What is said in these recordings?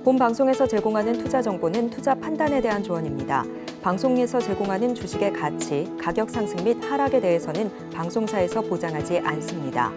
본 방송에서 제공하는 투자 정보는 투자 판단에 대한 조언입니다. 방송에서 제공하는 주식의 가치, 가격 상승 및 하락에 대해서는 방송사에서 보장하지 않습니다.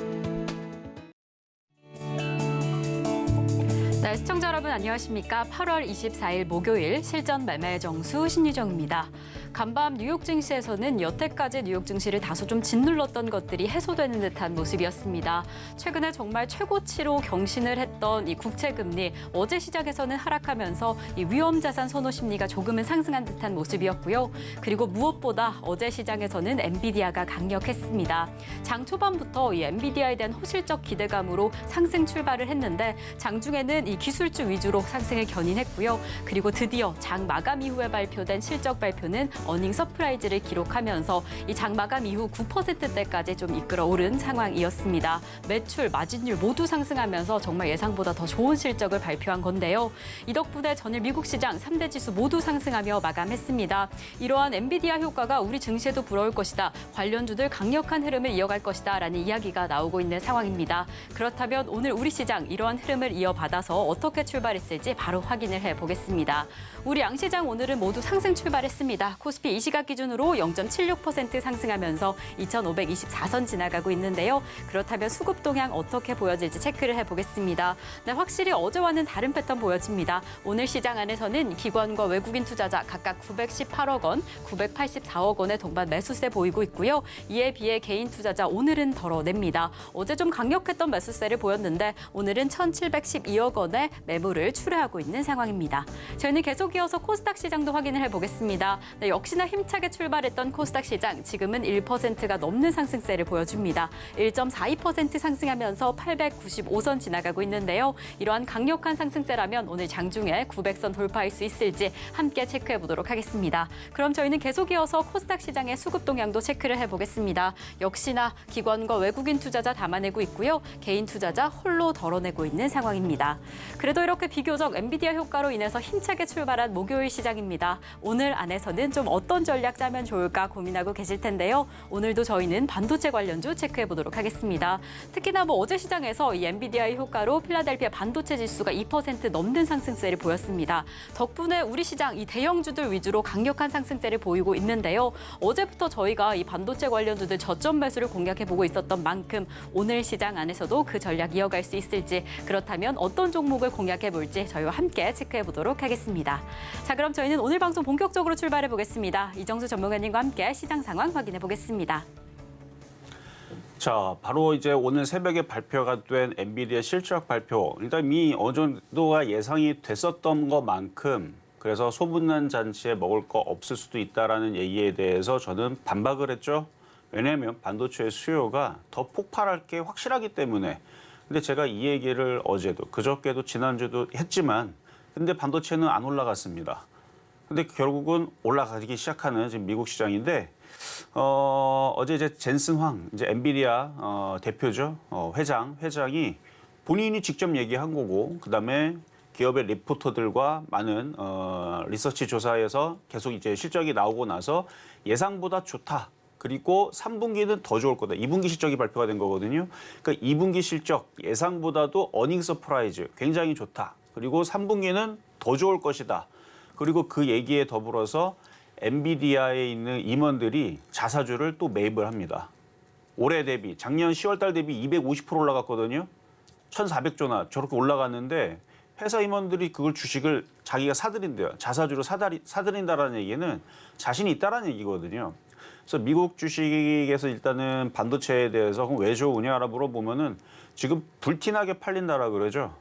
네, 시청자 여러분 안녕하십니까? 8월 24일 목요일 실전 매매 정수 신유정입니다. 간밤 뉴욕 증시에서는 여태까지 뉴욕 증시를 다소 좀 짓눌렀던 것들이 해소되는 듯한 모습이었습니다. 최근에 정말 최고치로 경신을 했던 이 국채금리, 어제 시장에서는 하락하면서 이 위험자산 선호 심리가 조금은 상승한 듯한 모습이었고요. 그리고 무엇보다 어제 시장에서는 엔비디아가 강력했습니다. 장 초반부터 이 엔비디아에 대한 호실적 기대감으로 상승 출발을 했는데 장중에는 이 기술주 위주로 상승을 견인했고요. 그리고 드디어 장 마감 이후에 발표된 실적 발표는 어닝 서프라이즈를 기록하면서 이 장 마감 이후 9%대까지 좀 이끌어 오른 상황이었습니다. 매출, 마진율 모두 상승하면서 정말 예상보다 더 좋은 실적을 발표한 건데요. 이 덕분에 전일 미국 시장 3대 지수 모두 상승하며 마감했습니다. 이러한 엔비디아 효과가 우리 증시에도 불어올 것이다. 관련주들 강력한 흐름을 이어갈 것이다. 라는 이야기가 나오고 있는 상황입니다. 그렇다면 오늘 우리 시장 이러한 흐름을 이어받아서 어떻게 출발했을지 바로 확인을 해보겠습니다. 우리 양시장 오늘은 모두 상승 출발했습니다. 코스피 이 시각 기준으로 0.76% 상승하면서 2,524선 지나가고 있는데요. 그렇다면 수급 동향 어떻게 보여질지 체크를 해보겠습니다. 네, 확실히 어제와는 다른 패턴 보여집니다. 오늘 시장 안에서는 기관과 외국인 투자자 각각 918억 원, 984억 원의 동반 매수세 보이고 있고요. 이에 비해 개인 투자자 오늘은 덜어냅니다. 어제 좀 강력했던 매수세를 보였는데 오늘은 1,712억 원의 매물을 출회하고 있는 상황입니다. 저희는 계속 이어서 코스닥 시장도 확인을 해보겠습니다. 네, 역시나 힘차게 출발했던 코스닥 시장, 지금은 1%가 넘는 상승세를 보여줍니다. 1.42% 상승하면서 895선 지나가고 있는데요. 이러한 강력한 상승세라면 오늘 장중에 900선 돌파할 수 있을지 함께 체크해 보도록 하겠습니다. 그럼 저희는 계속 이어서 코스닥 시장의 수급 동향도 체크를 해보겠습니다. 역시나 기관과 외국인 투자자 담아내고 있고요. 개인 투자자 홀로 덜어내고 있는 상황입니다. 그래도 이렇게 비교적 엔비디아 효과로 인해서 힘차게 출발한 목요일 시장입니다. 오늘 안에서는 좀 어떤 전략 짜면 좋을까 고민하고 계실 텐데요. 오늘도 저희는 반도체 관련주 체크해 보도록 하겠습니다. 특히나 어제 시장에서 이 엔비디아의 효과로 필라델피아 반도체 지수가 2% 넘는 상승세를 보였습니다. 덕분에 우리 시장 이 대형주들 위주로 강력한 상승세를 보이고 있는데요. 어제부터 저희가 이 반도체 관련주들 저점 매수를 공략해 보고 있었던 만큼 오늘 시장 안에서도 그 전략 이어갈 수 있을지, 그렇다면 어떤 종목을 공략해 볼지 저희와 함께 체크해 보도록 하겠습니다. 자, 그럼 저희는 오늘 방송 본격적으로 출발해 보겠습니다. 이정수 전문가님과 함께 시장 상황 확인해 보겠습니다. 자, 바로 이제 오늘 새벽에 발표가 된 엔비디아 실적 발표. 일단 이미 어느 정도가 예상이 됐었던 것만큼, 그래서 소문난 잔치에 먹을 거 없을 수도 있다라는 얘기에 대해서 저는 반박을 했죠. 왜냐하면 반도체 수요가 더 폭발할 게 확실하기 때문에. 근데 제가 이 얘기를 어제도 그저께도 지난주도 했지만, 근데 반도체는 안 올라갔습니다. 근데 결국은 올라가기 시작하는 지금 미국 시장인데, 어제 이제 젠슨 황, 이제 엔비디아 대표죠. 회장이 본인이 직접 얘기한 거고, 그다음에 기업의 리포터들과 많은 리서치 조사에서 계속 이제 실적이 나오고 나서 예상보다 좋다. 그리고 3분기는 더 좋을 거다. 2분기 실적이 발표가 된 거거든요. 그러니까 2분기 실적 예상보다도 어닝 서프라이즈 굉장히 좋다. 그리고 3분기는 더 좋을 것이다. 그리고 그 얘기에 더불어서 엔비디아에 있는 임원들이 자사주를 또 매입을 합니다. 올해 대비, 작년 10월 달 대비 250% 올라갔거든요. 1,400조나 저렇게 올라갔는데 회사 임원들이 그걸 주식을 자기가 사들인대요. 자사주로 사들인다라는 얘기는 자신이 있다라는 얘기거든요. 그래서 미국 주식에서 일단은 반도체에 대해서 그럼 왜 좋으냐라 물어보면은 지금 불티나게 팔린다라 그러죠.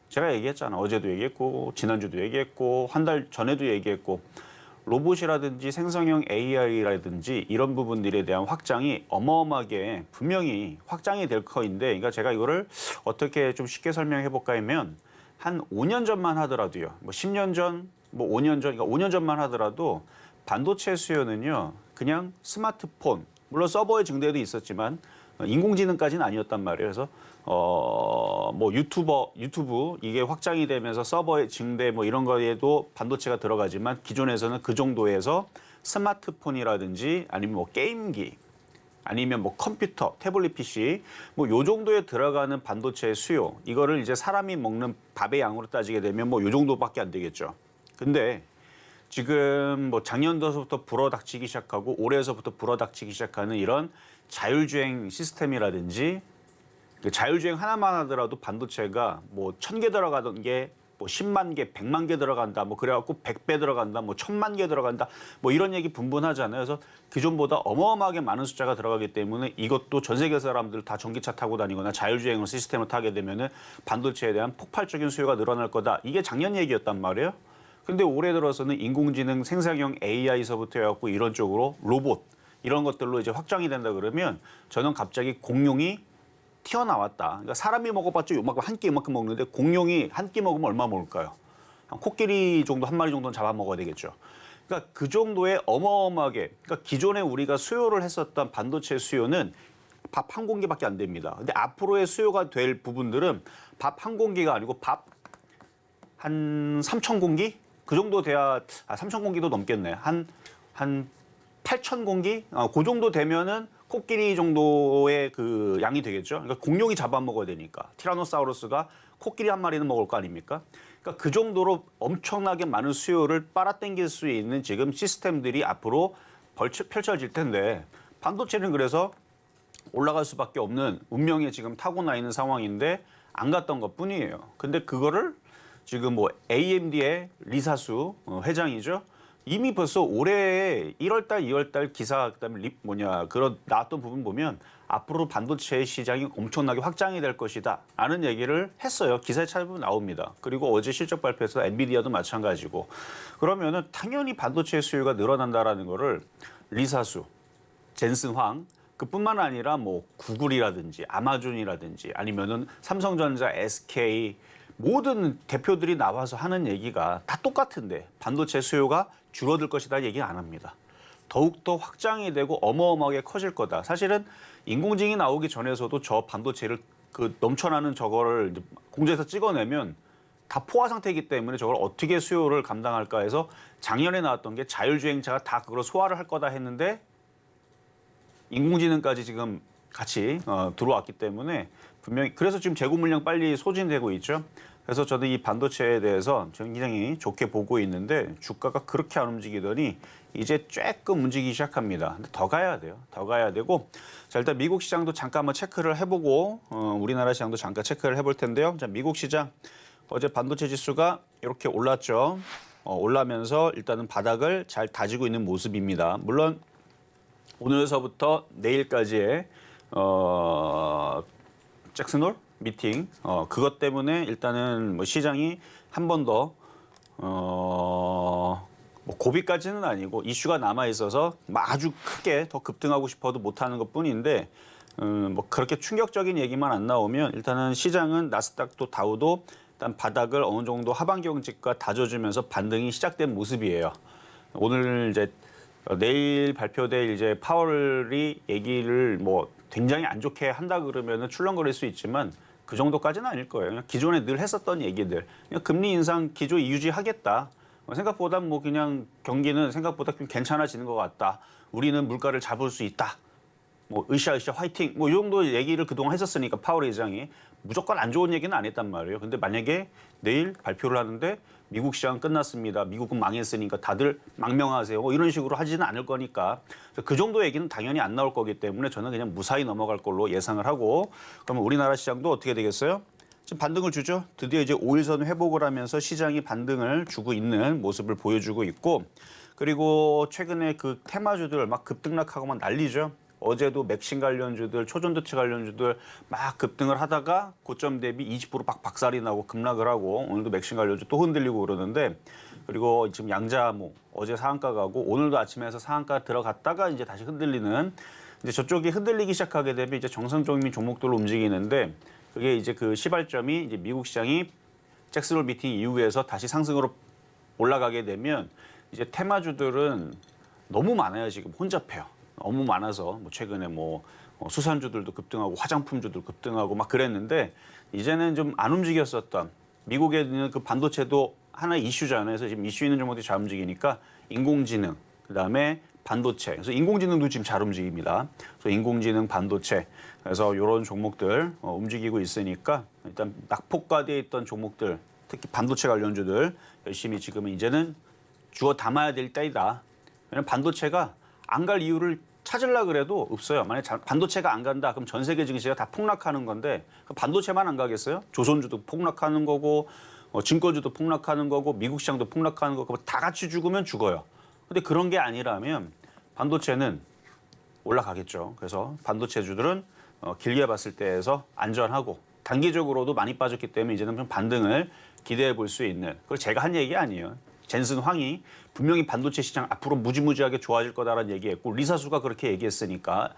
제가 얘기했잖아. 어제도 얘기했고 지난주도 얘기했고 한 달 전에도 얘기했고 로봇이라든지 생성형 AI라든지 이런 부분들에 대한 확장이 어마어마하게 분명히 확장이 될 거인데, 그러니까 제가 이거를 어떻게 좀 쉽게 설명해 볼까 하면 한 5년 전만 하더라도요. 10년 전, 5년 전, 그러니까 5년 전만 하더라도 반도체 수요는요. 그냥 스마트폰, 물론 서버의 증대도 있었지만 인공지능까지는 아니었단 말이에요. 그래서 유튜브 이게 확장이 되면서 서버의 증대 이런 거에도 반도체가 들어가지만 기존에서는 그 정도에서 스마트폰이라든지 아니면 게임기 아니면 뭐 컴퓨터, 태블릿 PC 뭐 요 정도에 들어가는 반도체의 수요 이거를 이제 사람이 먹는 밥의 양으로 따지게 되면 뭐 요 정도밖에 안 되겠죠. 근데 지금 뭐 작년도서부터 불어닥치기 시작하고 올해서부터 불어닥치기 시작하는 이런 자율주행 시스템이라든지 그 자율주행 하나만 하더라도 반도체가 뭐 1000개 들어가던 게 뭐 10만 개, 100만 개 들어간다. 뭐 그래갖고 100배 들어간다. 뭐 1000만 개 들어간다. 뭐 이런 얘기 분분하잖아요. 그래서 기존보다 어마어마하게 많은 숫자가 들어가기 때문에 이것도 전 세계 사람들 다 전기차 타고 다니거나 자율주행을 시스템을 타게 되면은 반도체에 대한 폭발적인 수요가 늘어날 거다. 이게 작년 얘기였단 말이에요. 근데 올해 들어서는 인공지능 생성형 AI서부터 해갖고 이런 쪽으로 로봇 이런 것들로 이제 확장이 된다 그러면 저는 갑자기 공룡이 튀어나왔다. 그러니까 사람이 먹어봤자 요만큼 한 끼 이만큼 먹는데 공룡이 한 끼 먹으면 얼마 먹을까요? 한 코끼리 정도 한 마리 정도는 잡아먹어야 되겠죠. 그러니까 그 정도의 어마어마하게 그러니까 기존에 우리가 수요를 했었던 반도체 수요는 밥 한 공기밖에 안 됩니다. 근데 앞으로의 수요가 될 부분들은 밥 한 공기가 아니고 밥 한 3천 공기? 그 정도 돼야 3천 공기도 넘겠네. 한 8천 공기? 그 정도 되면은 코끼리 정도의 그 양이 되겠죠. 그러니까 공룡이 잡아먹어야 되니까. 티라노사우루스가 코끼리 한 마리는 먹을 거 아닙니까? 그러니까 그 정도로 엄청나게 많은 수요를 빨아당길 수 있는 지금 시스템들이 앞으로 펼쳐질 텐데 반도체는 그래서 올라갈 수밖에 없는 운명에 지금 타고나 있는 상황인데 안 갔던 것뿐이에요. 근데 그거를 지금 뭐 AMD의 리사수 회장이죠. 이미 벌써 올해 1월달, 2월달 기사 그다음에 그런 나왔던 부분 보면 앞으로 반도체 시장이 엄청나게 확장이 될 것이다 라는 얘기를 했어요. 기사에 찾아보면 나옵니다. 그리고 어제 실적 발표에서 엔비디아도 마찬가지고 그러면은 당연히 반도체 수요가 늘어난다라는 거를 리사수, 젠슨 황 그뿐만 아니라 뭐 구글이라든지 아마존이라든지 아니면은 삼성전자, SK 모든 대표들이 나와서 하는 얘기가 다 똑같은데 반도체 수요가 줄어들 것이다 얘기 안 합니다. 더욱더 확장이 되고 어마어마하게 커질 거다. 사실은 인공지능이 나오기 전에서도 저 반도체를 그 넘쳐나는 저거를 공장에서 찍어내면 다 포화 상태이기 때문에 저걸 어떻게 수요를 감당할까 해서 작년에 나왔던 게 자율주행차가 다 그걸 소화를 할 거다 했는데 인공지능까지 지금 같이 들어왔기 때문에 분명히 그래서 지금 재고 물량 빨리 소진되고 있죠. 그래서 저도 이 반도체에 대해서 굉장히 좋게 보고 있는데 주가가 그렇게 안 움직이더니 이제 조금 움직이기 시작합니다. 근데 더 가야 돼요. 더 가야 되고 자 일단 미국 시장도 잠깐 한번 체크를 해보고 우리나라 시장도 잠깐 체크를 해볼 텐데요. 자 미국 시장 어제 반도체 지수가 이렇게 올랐죠. 올라면서 일단은 바닥을 잘 다지고 있는 모습입니다. 물론 오늘서부터 내일까지의 잭슨홀 미팅 그것 때문에 일단은 뭐 시장이 한 번 더 뭐 고비까지는 아니고 이슈가 남아 있어서 아주 크게 더 급등하고 싶어도 못하는 것뿐인데 뭐 그렇게 충격적인 얘기만 안 나오면 일단은 시장은 나스닥도 다우도 일단 바닥을 어느 정도 하반 경직과 다져주면서 반등이 시작된 모습이에요. 오늘 이제 내일 발표될 이제 파월이 얘기를 뭐 굉장히 안 좋게 한다 그러면은 출렁거릴 수 있지만 그 정도까지는 아닐 거예요. 그냥 기존에 늘 했었던 얘기들. 그냥 금리 인상 기조 유지하겠다. 생각보다 뭐 그냥 경기는 생각보다 좀 괜찮아지는 것 같다. 우리는 물가를 잡을 수 있다. 뭐 으쌰으쌰 화이팅. 뭐 이 정도 얘기를 그동안 했었으니까 파월 의장이 무조건 안 좋은 얘기는 안 했단 말이에요. 근데 만약에 내일 발표를 하는데 미국 시장 끝났습니다. 미국은 망했으니까 다들 망명하세요. 뭐 이런 식으로 하지는 않을 거니까 그 정도 얘기는 당연히 안 나올 거기 때문에 저는 그냥 무사히 넘어갈 걸로 예상을 하고 그러면 우리나라 시장도 어떻게 되겠어요? 지금 반등을 주죠. 드디어 이제 5일선 회복을 하면서 시장이 반등을 주고 있는 모습을 보여주고 있고 그리고 최근에 그 테마주들 막 급등락하고 막 난리죠. 어제도 맥신 관련주들, 초전도체 관련주들 막 급등을 하다가 고점 대비 20% 박살이 나고 급락을 하고 오늘도 맥신 관련주 또 흔들리고 그러는데 그리고 지금 양자 뭐 어제 상한가 가고 오늘도 아침에서 상한가 들어갔다가 이제 다시 흔들리는 이제 저쪽이 흔들리기 시작하게 되면 이제 정상적인 종목들로 움직이는데 그게 이제 그 시발점이 이제 미국 시장이 잭슨홀 미팅 이후에서 다시 상승으로 올라가게 되면 이제 테마주들은 너무 많아요. 지금 혼잡해요. 너무 많아서 뭐 최근에 뭐 수산주들도 급등하고 화장품주도 급등하고 막 그랬는데 이제는 좀 안 움직였었던 미국에 있는 그 반도체도 하나의 이슈잖아요. 그래서 지금 이슈 있는 종목들이 잘 움직이니까 인공지능 그다음에 반도체. 그래서 인공지능도 지금 잘 움직입니다. 그래서 인공지능, 반도체. 그래서 이런 종목들 움직이고 있으니까 일단 낙폭과대에 있던 종목들, 특히 반도체 관련주들 열심히 지금은 이제는 주워 담아야 될 때이다. 왜냐면 반도체가 안 갈 이유를 찾으려고 그래도 없어요. 만약에 반도체가 안 간다, 그럼 전 세계 증시가 다 폭락하는 건데 반도체만 안 가겠어요? 조선주도 폭락하는 거고 증권주도 폭락하는 거고 미국 시장도 폭락하는 거고 다 같이 죽으면 죽어요. 근데 그런 게 아니라면 반도체는 올라가겠죠. 그래서 반도체주들은 길게 봤을 때에서 안전하고 단기적으로도 많이 빠졌기 때문에 이제는 좀 반등을 기대해 볼 수 있는. 그리고 제가 한 얘기 아니에요. 젠슨 황이 분명히 반도체 시장 앞으로 무지무지하게 좋아질 거다라는 얘기했고 리사수가 그렇게 얘기했으니까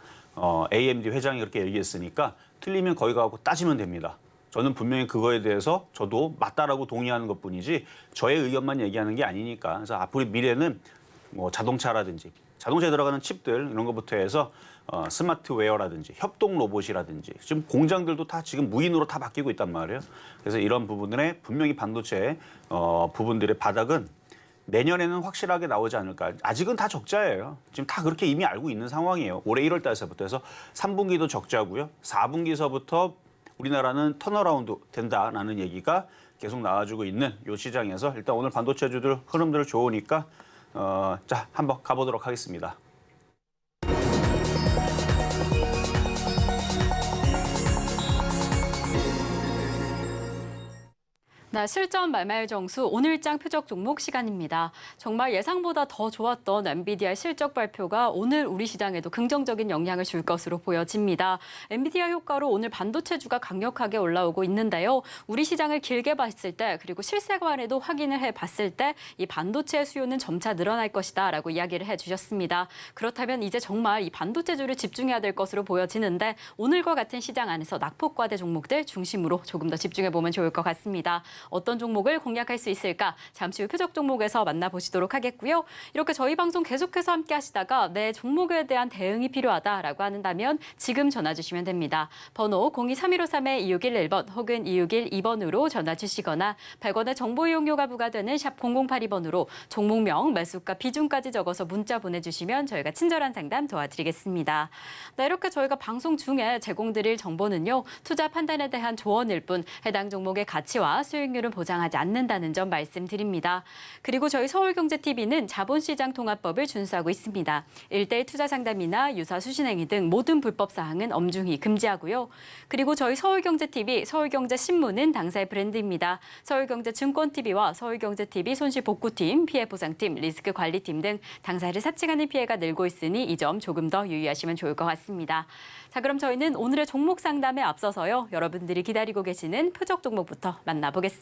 AMD 회장이 그렇게 얘기했으니까 틀리면 거기 가고 따지면 됩니다. 저는 분명히 그거에 대해서 저도 맞다라고 동의하는 것뿐이지 저의 의견만 얘기하는 게 아니니까. 그래서 앞으로 미래는 뭐 자동차라든지 자동차에 들어가는 칩들 이런 것부터 해서 스마트웨어라든지 협동 로봇이라든지 지금 공장들도 다 지금 무인으로 다 바뀌고 있단 말이에요. 그래서 이런 부분들에 분명히 반도체 부분들의 바닥은 내년에는 확실하게 나오지 않을까. 아직은 다 적자예요. 지금 다 그렇게 이미 알고 있는 상황이에요. 올해 1월 달서부터 해서 3분기도 적자고요. 4분기서부터 우리나라는 턴어라운드 된다라는 얘기가 계속 나와주고 있는 이 시장에서 일단 오늘 반도체주들 흐름들 좋으니까 자 한번 가보도록 하겠습니다. 네, 실전 말말 정수 오늘장 표적 종목 시간입니다. 정말 예상보다 더 좋았던 엔비디아 실적 발표가 오늘 우리 시장에도 긍정적인 영향을 줄 것으로 보여집니다. 엔비디아 효과로 오늘 반도체주가 강력하게 올라오고 있는데요. 우리 시장을 길게 봤을 때 그리고 실생활에도 확인을 해봤을 때 이 반도체 수요는 점차 늘어날 것이다라고 이야기를 해주셨습니다. 그렇다면 이제 정말 이 반도체주를 집중해야 될 것으로 보여지는데 오늘과 같은 시장 안에서 낙폭과대 종목들 중심으로 조금 더 집중해보면 좋을 것 같습니다. 어떤 종목을 공략할 수 있을까? 잠시 후 표적 종목에서 만나보시도록 하겠고요. 이렇게 저희 방송 계속해서 함께 하시다가 내 종목에 대한 대응이 필요하다라고 한다면 지금 전화 주시면 됩니다. 번호 023153-2611번 혹은 2612번으로 전화 주시거나 100원의 정보 이용료가 부과되는 샵 0082번으로 종목명, 매수가, 비중까지 적어서 문자 보내주시면 저희가 친절한 상담 도와드리겠습니다. 네, 이렇게 저희가 방송 중에 제공드릴 정보는요. 투자 판단에 대한 조언일 뿐 해당 종목의 가치와 수익률 은 보장하지 않는다는 점 말씀드립니다. 그리고 저희 서울경제TV는 자본시장 통합법을 준수하고 있습니다. 1:1 투자 상담이나 유사 수신행위 등 모든 불법 사항은 엄중히 금지하고요. 그리고 저희 서울경제TV, 서울경제신문은 당사의 브랜드입니다. 서울경제증권TV와 서울경제TV 손실복구팀, 피해보상팀, 리스크관리팀 등 당사를 사칭하는 피해가 늘고 있으니 이 점 조금 더 유의하시면 좋을 것 같습니다. 자, 그럼 저희는 오늘의 종목 상담에 앞서서요. 여러분들이 기다리고 계시는 표적 종목부터 만나보겠습니다.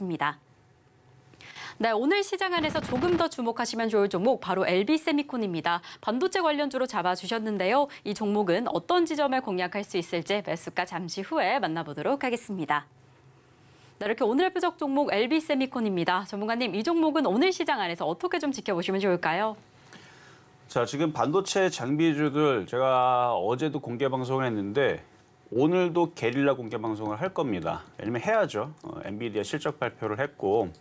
네, 오늘 시장 안에서 조금 더 주목하시면 좋을 종목 바로 LB세미콘입니다. 반도체 관련주로 잡아주셨는데요. 이 종목은 어떤 지점을 공략할 수 있을지 매수가 잠시 후에 만나보도록 하겠습니다. 네, 이렇게 오늘의 표적 종목 LB세미콘입니다. 전문가님, 이 종목은 오늘 시장 안에서 어떻게 좀 지켜보시면 좋을까요? 자, 지금 반도체 장비주들 제가 어제도 공개 방송을 했는데 오늘도 게릴라 공개 방송을 할 겁니다. 왜냐면 해야죠. 엔비디아 실적 발표를 했고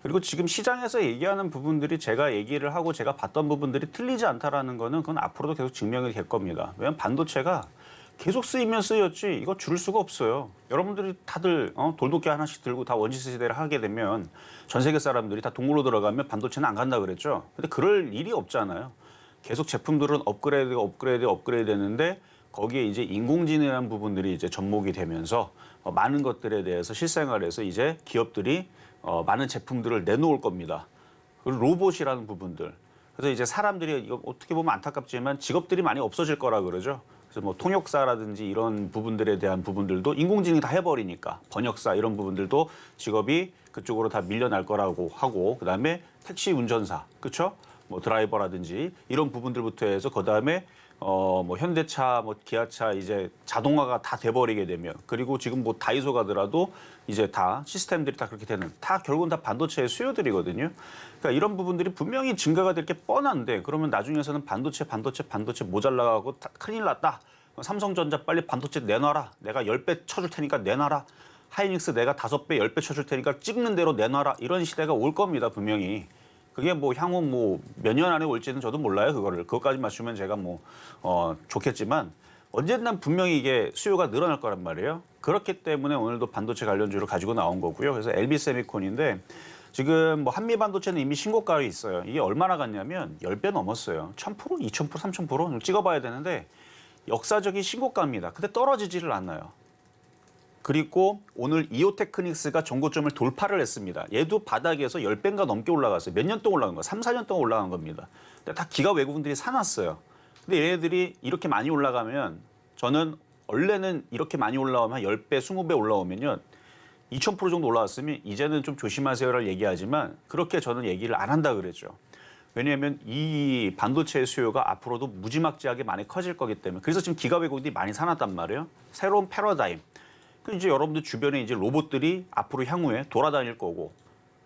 그리고 지금 시장에서 얘기하는 부분들이 제가 얘기를 하고 제가 봤던 부분들이 틀리지 않다라는 거는 그건 앞으로도 계속 증명이 될 겁니다. 왜냐면 반도체가 계속 쓰이면 쓰였지 이거 줄일 수가 없어요. 여러분들이 다들 돌도끼 하나씩 들고 다 원시스 시대를 하게 되면 전 세계 사람들이 다 동굴로 들어가면 반도체는 안 간다 그랬죠. 근데 그럴 일이 없잖아요. 계속 제품들은 업그레이드 되는데 거기에 이제 인공지능이라는 부분들이 이제 접목이 되면서 많은 것들에 대해서 실생활에서 이제 기업들이 많은 제품들을 내놓을 겁니다. 그리고 로봇이라는 부분들. 그래서 이제 사람들이 이거 어떻게 보면 안타깝지만 직업들이 많이 없어질 거라 그러죠. 그래서 뭐 통역사라든지 이런 부분들에 대한 부분들도 인공지능이 다 해버리니까 번역사 이런 부분들도 직업이 그쪽으로 다 밀려날 거라고 하고 그다음에 택시 운전사, 그렇죠? 뭐 드라이버라든지 이런 부분들부터 해서 그다음에 뭐 현대차, 뭐 기아차 이제 자동화가 다 돼버리게 되면 그리고 지금 뭐 다이소 가더라도 이제 다 시스템들이 다 그렇게 되는 다 결국은 다 반도체의 수요들이거든요. 그러니까 이런 부분들이 분명히 증가가 될 게 뻔한데 그러면 나중에서는 반도체 모자라고 큰일 났다. 삼성전자 빨리 반도체 내놔라. 내가 10배 쳐줄 테니까 내놔라. 하이닉스 내가 5배, 10배 쳐줄 테니까 찍는 대로 내놔라. 이런 시대가 올 겁니다, 분명히. 그게 뭐 향후 뭐 몇 년 안에 올지는 저도 몰라요. 그것까지 맞추면 제가 뭐 좋겠지만 언젠간 분명히 이게 수요가 늘어날 거란 말이에요. 그렇기 때문에 오늘도 반도체 관련주를 가지고 나온 거고요. 그래서 LB세미콘인데 지금 뭐 한미 반도체는 이미 신고가에 있어요. 이게 얼마나 갔냐면 10배 넘었어요. 1000%, 2000%, 3000% 찍어봐야 되는데 역사적인 신고가입니다. 근데 떨어지지를 않아요. 그리고 오늘 이오테크닉스가 전고점을 돌파를 했습니다. 얘도 바닥에서 10배인가 넘게 올라갔어요. 몇 년 동안 올라간 거예요. 3, 4년 동안 올라간 겁니다. 근데 다 기가 외국인들이 사놨어요. 근데 얘네들이 이렇게 많이 올라가면 저는 원래는 이렇게 많이 올라오면 10배, 20배 올라오면요. 2000% 정도 올라왔으면 이제는 좀 조심하세요를 얘기하지만 그렇게 저는 얘기를 안 한다 그랬죠. 왜냐하면 이 반도체 수요가 앞으로도 무지막지하게 많이 커질 거기 때문에 그래서 지금 기가 외국인들이 많이 사놨단 말이에요. 새로운 패러다임. 그 이제 여러분들 주변에 이제 로봇들이 앞으로 향후에 돌아다닐 거고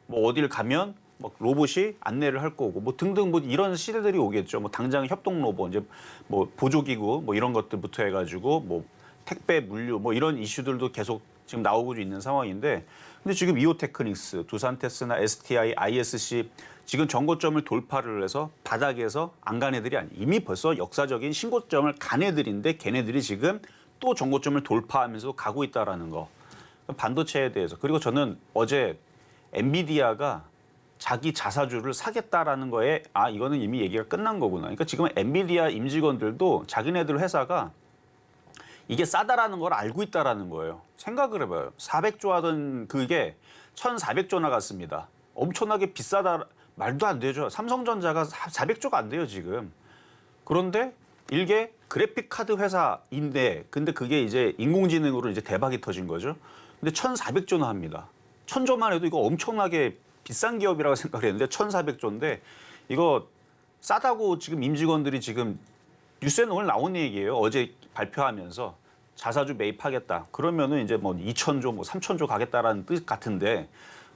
뭐 어딜 가면 뭐 로봇이 안내를 할 거고 뭐 등등 뭐 이런 시대들이 오겠죠. 뭐 당장 협동 로봇 이제 뭐 보조기구 뭐 이런 것들부터 해가지고 뭐 택배 물류 뭐 이런 이슈들도 계속 지금 나오고 있는 상황인데 근데 지금 이오테크닉스, 두산테스나 STI, ISC 지금 전고점을 돌파를 해서 바닥에서 안 간 애들이 아니 이미 벌써 역사적인 신고점을 간 애들인데 걔네들이 지금 또 전고점을 돌파하면서 가고 있다라는 거. 반도체에 대해서. 그리고 저는 어제 엔비디아가 자기 자사주를 사겠다라는 거에 이거는 이미 얘기가 끝난 거구나. 그러니까 지금 엔비디아 임직원들도 자기네들 회사가 이게 싸다라는 걸 알고 있다라는 거예요. 생각을 해봐요. 400조 하던 그게 1,400조 나갔습니다. 엄청나게 비싸다. 말도 안 되죠. 삼성전자가 400조가 안 돼요, 지금. 그런데 일개 그래픽 카드 회사인데 근데 그게 이제 인공지능으로 이제 대박이 터진 거죠. 근데 1,400조나 합니다. 1,000조만 해도 이거 엄청나게 비싼 기업이라고 생각을 했는데 1,400조인데 이거 싸다고 지금 임직원들이 지금 뉴스에는 오늘 나온 얘기예요. 어제 발표하면서 자사주 매입하겠다. 그러면은 이제 뭐 2,000조, 뭐 3,000조 가겠다라는 뜻 같은데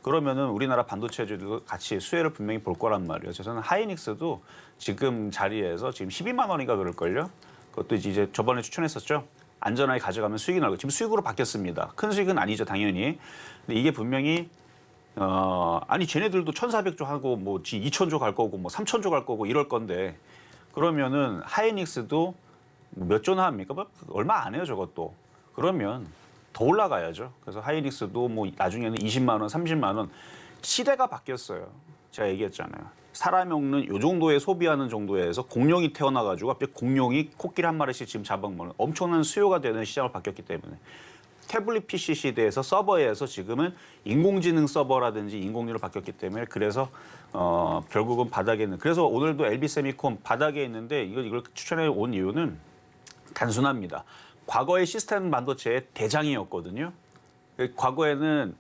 그러면은 우리나라 반도체주도 같이 수혜를 분명히 볼 거란 말이에요. 저는 하이닉스도 지금 자리에서 지금 12만 원인가 그럴걸요. 그것도 이제 저번에 추천했었죠. 안전하게 가져가면 수익이 나고 지금 수익으로 바뀌었습니다. 큰 수익은 아니죠, 당연히. 근데 이게 분명히 아니 쟤네들도 1,400조 하고 뭐 2,000조 갈 거고 뭐 3,000조 갈 거고 이럴 건데 그러면은 하이닉스도 몇 조나 합니까? 뭐 얼마 안 해요, 저것도. 그러면 더 올라가야죠. 그래서 하이닉스도 뭐 나중에는 20만 원, 30만 원 시대가 바뀌었어요. 제가 얘기했잖아요. 사람이 먹는 요 정도의 소비하는 정도에서 공룡이 태어나가지고 갑자기 공룡이 코끼리 한 마리씩 지금 잡아먹는 엄청난 수요가 되는 시장으로 바뀌었기 때문에 태블릿 PC 시대에서 서버에서 지금은 인공지능 서버라든지 인공지능으로 바뀌었기 때문에 그래서 결국은 바닥에 있는 그래서 오늘도 LB세미콘 바닥에 있는데 이걸 추천해 온 이유는 단순합니다. 과거의 시스템 반도체의 대장이었거든요. 과거에는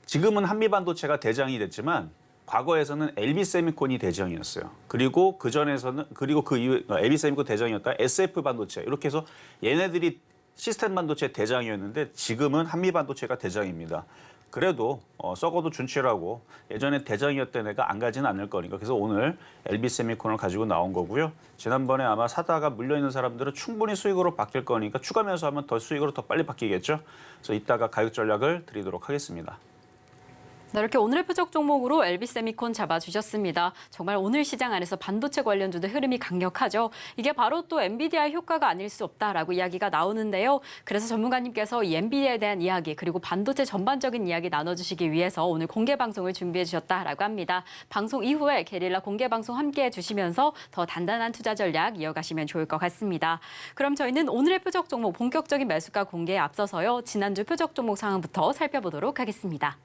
지금은 한미 반도체가 대장이 됐지만 과거에서는 LB세미콘이 대장이었어요. 그리고 그 전에서는 그리고 그 이후 LB세미콘 대장이었다 SF 반도체 이렇게 해서 얘네들이 시스템 반도체 대장이었는데 지금은 한미 반도체가 대장입니다. 그래도 썩어도 준치라고 예전에 대장이었던 애가 안 가지는 않을 거니까 그래서 오늘 LB세미콘을 가지고 나온 거고요. 지난번에 아마 사다가 물려있는 사람들은 충분히 수익으로 바뀔 거니까 추가 매수하면 더 수익으로 더 빨리 바뀌겠죠. 그래서 이따가 가격 전략을 드리도록 하겠습니다. 네, 이렇게 오늘의 표적 종목으로 LB세미콘 잡아주셨습니다. 정말 오늘 시장 안에서 반도체 관련주들 흐름이 강력하죠. 이게 바로 또 엔비디아의 효과가 아닐 수 없다라고 이야기가 나오는데요. 그래서 전문가님께서 이 엔비디아에 대한 이야기 그리고 반도체 전반적인 이야기 나눠주시기 위해서 오늘 공개 방송을 준비해 주셨다라고 합니다. 방송 이후에 게릴라 공개 방송 함께해 주시면서 더 단단한 투자 전략 이어가시면 좋을 것 같습니다. 그럼 저희는 오늘의 표적 종목 본격적인 매수가 공개에 앞서서요. 지난주 표적 종목 상황부터 살펴보도록 하겠습니다.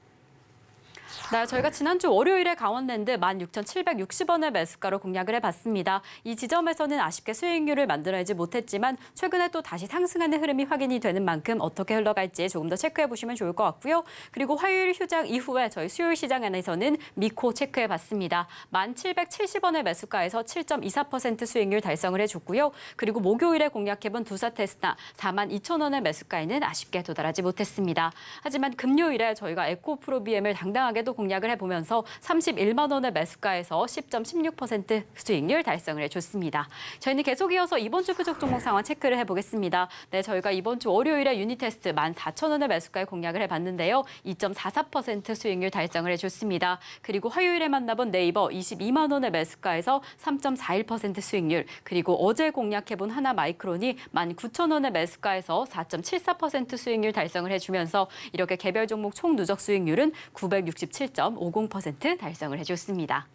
네, 저희가 지난주 월요일에 강원랜드 16,760원의 매수가로 공략을 해봤습니다. 이 지점에서는 아쉽게 수익률을 만들어내지 못했지만 최근에 또 다시 상승하는 흐름이 확인이 되는 만큼 어떻게 흘러갈지 조금 더 체크해보시면 좋을 것 같고요. 그리고 화요일 휴장 이후에 저희 수요일 시장 안에서는 미코 체크해봤습니다. 1,770원의 매수가에서 7.24% 수익률 달성을 해줬고요. 그리고 목요일에 공략해본 두산테스나 42,000원의 매수가에는 아쉽게 도달하지 못했습니다. 하지만 금요일에 저희가 에코프로비엠을 당당하게 매수가에도 공략을 해보면서 31만 원의 매수가에서 10.16% 수익률 달성을 해줬습니다. 저희는 계속 이어서 이번 주 표적 종목 상황 체크를 해보겠습니다. 네, 저희가 이번 주 월요일에 유니테스트 14,000원의 매수가에 공략을 해봤는데요. 2.44% 수익률 달성을 해줬습니다. 그리고 화요일에 만나본 네이버 22만 원의 매수가에서 3.41% 수익률, 그리고 어제 공략해본 하나마이크론이 19,000원의 매수가에서 4.74% 수익률 달성을 해주면서 이렇게 개별 종목 총 누적 수익률은 967.50% 달성을 해줬습니다.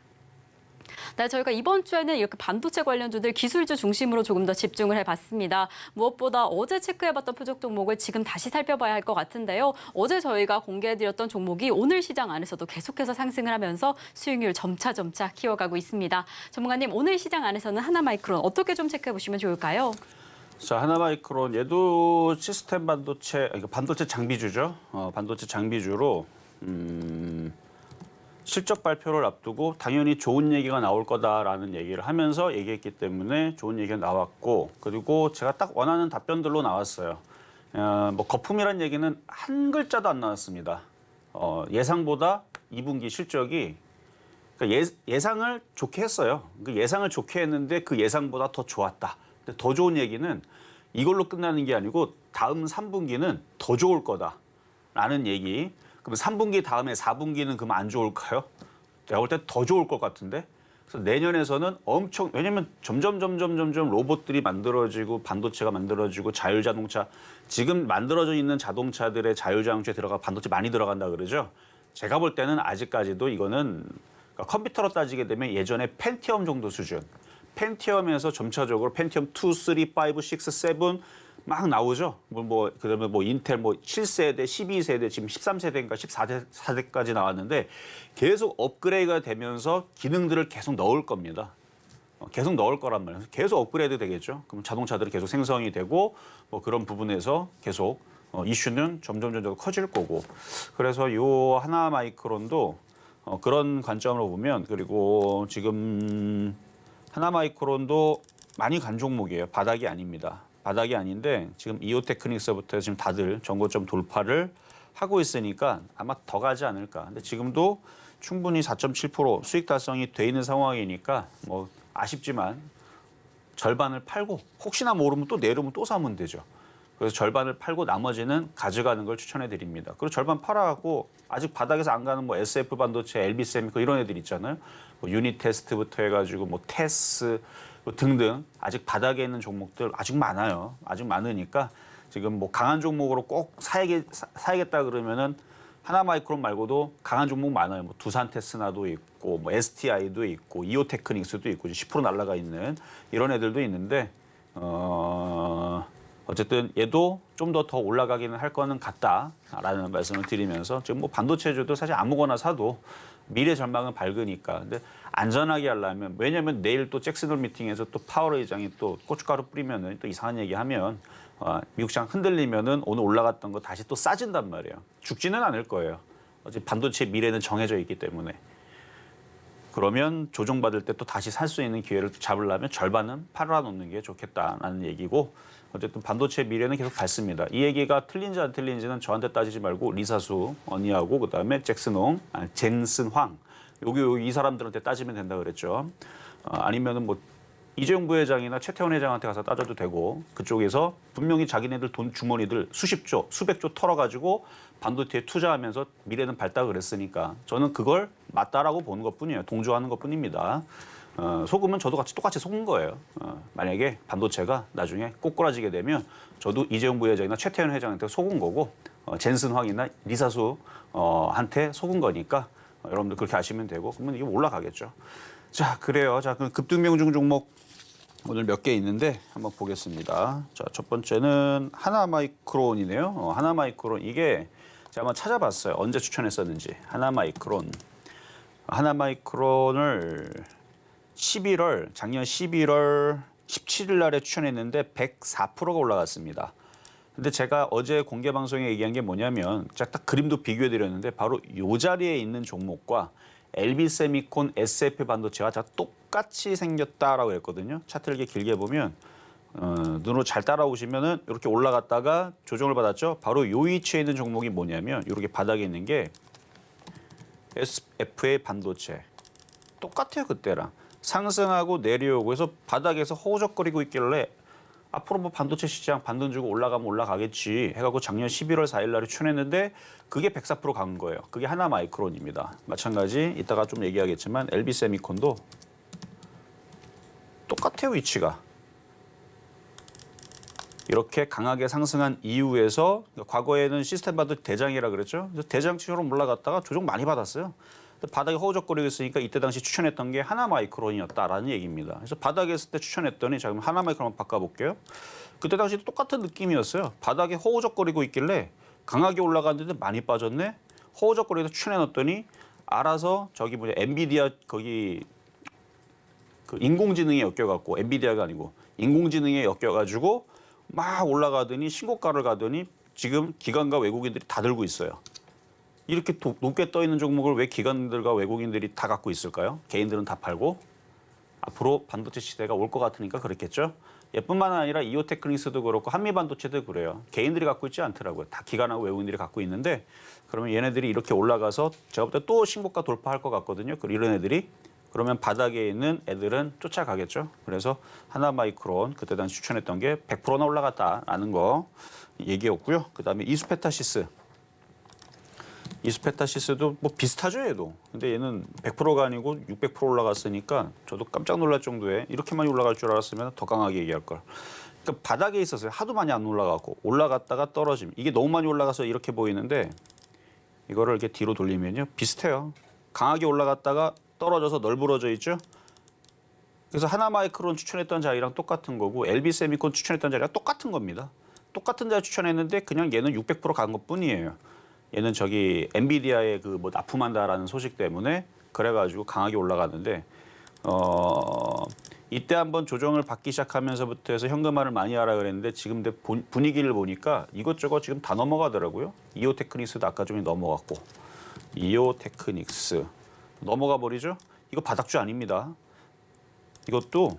네, 저희가 이번 주에는 이렇게 반도체 관련주들 기술주 중심으로 조금 더 집중을 해봤습니다. 무엇보다 어제 체크해봤던 표적 종목을 지금 다시 살펴봐야 할 것 같은데요. 어제 저희가 공개해드렸던 종목이 오늘 시장 안에서도 계속해서 상승을 하면서 수익률 점차 키워가고 있습니다. 전문가님, 오늘 시장 안에서는 하나마이크론 어떻게 좀 체크해보시면 좋을까요? 자, 하나마이크론 얘도 시스템 반도체, 반도체 장비주죠. 반도체 장비주로 실적 발표를 앞두고 당연히 좋은 얘기가 나올 거다라는 얘기를 하면서 얘기했기 때문에 좋은 얘기가 나왔고, 그리고 제가 딱 원하는 답변들로 나왔어요. 뭐 거품이란 얘기는 한 글자도 안 나왔습니다. 예상보다 2분기 실적이, 그러니까 예상을 좋게 했어요. 그 예상을 좋게 했는데 그 예상보다 더 좋았다. 근데 더 좋은 얘기는 이걸로 끝나는 게 아니고 다음 3분기는 더 좋을 거다라는 얘기. 그럼 3분기 다음에 4분기는 그럼 안 좋을까요? 내가 볼 때 더 좋을 것 같은데. 그래서 내년에서는 엄청, 왜냐면 점점 로봇들이 만들어지고 반도체가 만들어지고 자율자동차, 지금 만들어져 있는 자동차들의 자율자동차에 들어가 반도체 많이 들어간다 그러죠. 제가 볼 때는 아직까지도 이거는 그러니까 컴퓨터로 따지게 되면 예전에 펜티엄 정도 수준. 펜티엄에서 점차적으로 펜티엄 2, 3, 5, 6, 7 막 나오죠. 그다음에 인텔 7세대, 12세대, 지금 13세대인가 14세대까지 나왔는데 계속 업그레이드가 되면서 기능들을 계속 넣을 겁니다. 계속 넣을 거란 말이에요. 계속 업그레이드 되겠죠. 그럼 자동차들이 계속 생성이 되고 뭐 그런 부분에서 계속 이슈는 점점 커질 거고. 그래서 요 하나마이크론도 그런 관점으로 보면, 그리고 지금 하나마이크론도 많이 간 종목이에요. 바닥이 아닙니다. 바닥이 아닌데 지금 이오테크닉스부터 지금 다들 전고점 돌파를 하고 있으니까 아마 더 가지 않을까. 근데 지금도 충분히 4.7% 수익 달성이 돼 있는 상황이니까 뭐 아쉽지만 절반을 팔고 혹시나 모르면 또 내려오면 또 사면 되죠. 그래서 절반을 팔고 나머지는 가져가는 걸 추천해 드립니다. 그리고 절반 팔아갖고 아직 바닥에서 안 가는 뭐 SF 반도체, LB세미코 이런 애들 있잖아요. 뭐 유니테스트부터 해가지고 뭐 테스 등등 아직 바닥에 있는 종목들 아직 많아요. 아직 많으니까 지금 뭐 강한 종목으로 꼭 사야겠다 그러면은 하나마이크론 말고도 강한 종목 많아요. 뭐 두산테스나도 있고, 뭐 STI도 있고, 이오테크닉스도 있고, 10% 날라가 있는 이런 애들도 있는데 어쨌든 얘도 좀 더 올라가기는 할 거는 같다라는 말씀을 드리면서 지금 뭐 반도체주도 사실 아무거나 사도 미래 전망은 밝으니까. 근데 안전하게 하려면, 왜냐하면 내일 또 잭슨홀 미팅에서 또 파월 의장이 또 고춧가루 뿌리면은 또 이상한 얘기하면 미국 시장 흔들리면은 오늘 올라갔던 거 다시 또 싸진단 말이에요. 죽지는 않을 거예요. 어차피 반도체 미래는 정해져 있기 때문에. 그러면 조정받을 때 또 다시 살 수 있는 기회를 잡으려면 절반은 팔아놓는 게 좋겠다라는 얘기고, 어쨌든 반도체 미래는 계속 밝습니다. 이 얘기가 틀린지 안 틀린지는 저한테 따지지 말고 리사수 언니하고 그다음에 젠슨 황 여기 이 사람들한테 따지면 된다 그랬죠. 아니면은 뭐 이재용 부회장이나 최태원 회장한테 가서 따져도 되고, 그쪽에서 분명히 자기네들 돈 주머니들 수십조, 수백조 털어가지고 반도체에 투자하면서 미래는 밝다 그랬으니까 저는 그걸 맞다라고 보는 것뿐이에요. 동조하는 것뿐입니다. 속으면 저도 똑같이 속은 거예요. 만약에 반도체가 나중에 꼬꾸라지게 되면 저도 이재용 부회장이나 최태원 회장한테 속은 거고, 젠슨 황이나 리사수 한테 속은 거니까 여러분들 그렇게 아시면 되고, 그러면 이게 올라가겠죠. 자, 그래요. 자, 그럼 급등명중 종목 오늘 몇 개 있는데 한번 보겠습니다. 자, 첫 번째는 하나마이크론이네요. 하나마이크론, 이게 제가 한번 찾아봤어요. 언제 추천했었는지. 하나마이크론을 작년 11월 17일 날에 추천했는데 104%가 올라갔습니다. 근데 제가 어제 공개 방송에 얘기한 게 뭐냐면, 제가 딱 그림도 비교해 드렸는데 바로 이 자리에 있는 종목과 LB세미콘, SF 반도체가 다 똑같이 생겼다라고 했거든요. 차트를 이렇게 길게 보면 눈으로 잘 따라오시면은 이렇게 올라갔다가 조정을 받았죠. 바로 이 위치에 있는 종목이 뭐냐면, 이렇게 바닥에 있는 게 SFA 반도체 똑같아요. 그때랑 상승하고 내려오고 해서 바닥에서 허우적거리고 있길래 앞으로 뭐 반도체 시장 반등 주고 올라가면 올라가겠지 해갖고 작년 11월 4일 날에 추천했는데 그게 104% 간 거예요. 그게 하나마이크론입니다. 마찬가지 이따가 좀 얘기하겠지만 LB세미콘도 똑같아요. 위치가. 이렇게 강하게 상승한 이후에서 과거에는 시스템 반도체 대장이라 그랬죠. 그래서 대장처럼 올라갔다가 조정 많이 받았어요. 바닥에 허우적거리고 있으니까 이때 당시 추천했던 게 하나마이크론이었다라는 얘기입니다. 그래서 바닥에 있을 때 추천했더니 자 그럼 하나마이크론 바꿔볼게요. 그때 당시도 똑같은 느낌이었어요. 바닥에 허우적거리고 있길래 강하게 올라갔는데 많이 빠졌네. 허우적거리면서 추천해놨더니 알아서 저기 뭐냐 엔비디아 거기 그 인공지능에 엮여갖고 엔비디아가 아니고 인공지능에 엮여가지고 막 올라가더니 신고가를 가더니 지금 기관과 외국인들이 다 들고 있어요. 이렇게 높게 떠 있는 종목을 왜 기관들과 외국인들이 다 갖고 있을까요? 개인들은 다 팔고 앞으로 반도체 시대가 올 것 같으니까 그렇겠죠. 뿐만 아니라 이오테크닉스도 그렇고 한미반도체도 그래요. 개인들이 갖고 있지 않더라고요. 다 기관하고 외국인들이 갖고 있는데 그러면 얘네들이 이렇게 올라가서 제가 볼 때 또 신고가 돌파할 것 같거든요. 이런 애들이 그러면 바닥에 있는 애들은 쫓아가겠죠. 그래서 하나마이크론 그때 당시 추천했던 게 100%나 올라갔다라는 거 얘기였고요. 그다음에 이수페타시스. 이수페타시스도 뭐 비슷하죠, 얘도. 근데 얘는 100%가 아니고 600% 올라갔으니까 저도 깜짝 놀랄 정도에 이렇게 많이 올라갈 줄 알았으면 더 강하게 얘기할 걸. 그러니까 바닥에 있었어요. 하도 많이 안 올라가고 올라갔다가 떨어짐. 이게 너무 많이 올라가서 이렇게 보이는데 이거를 이렇게 뒤로 돌리면요. 비슷해요. 강하게 올라갔다가 떨어져서 널브러져 있죠. 그래서 하나마이크론 추천했던 자리랑 똑같은 거고 LB세미콘 추천했던 자리랑 똑같은 겁니다. 똑같은 자리 추천했는데 그냥 얘는 600%간 것뿐이에요. 얘는 저기 엔비디아에 그 뭐 납품한다라는 소식 때문에 그래가지고 강하게 올라갔는데 이때 한번 조정을 받기 시작하면서부터 해서 현금화를 많이 하라 그랬는데 지금 분위기를 보니까 이것저것 지금 다 넘어가더라고요. 이오테크닉스도 아까 좀 넘어갔고 이오테크닉스 넘어가 버리죠. 이거 바닥주 아닙니다. 이것도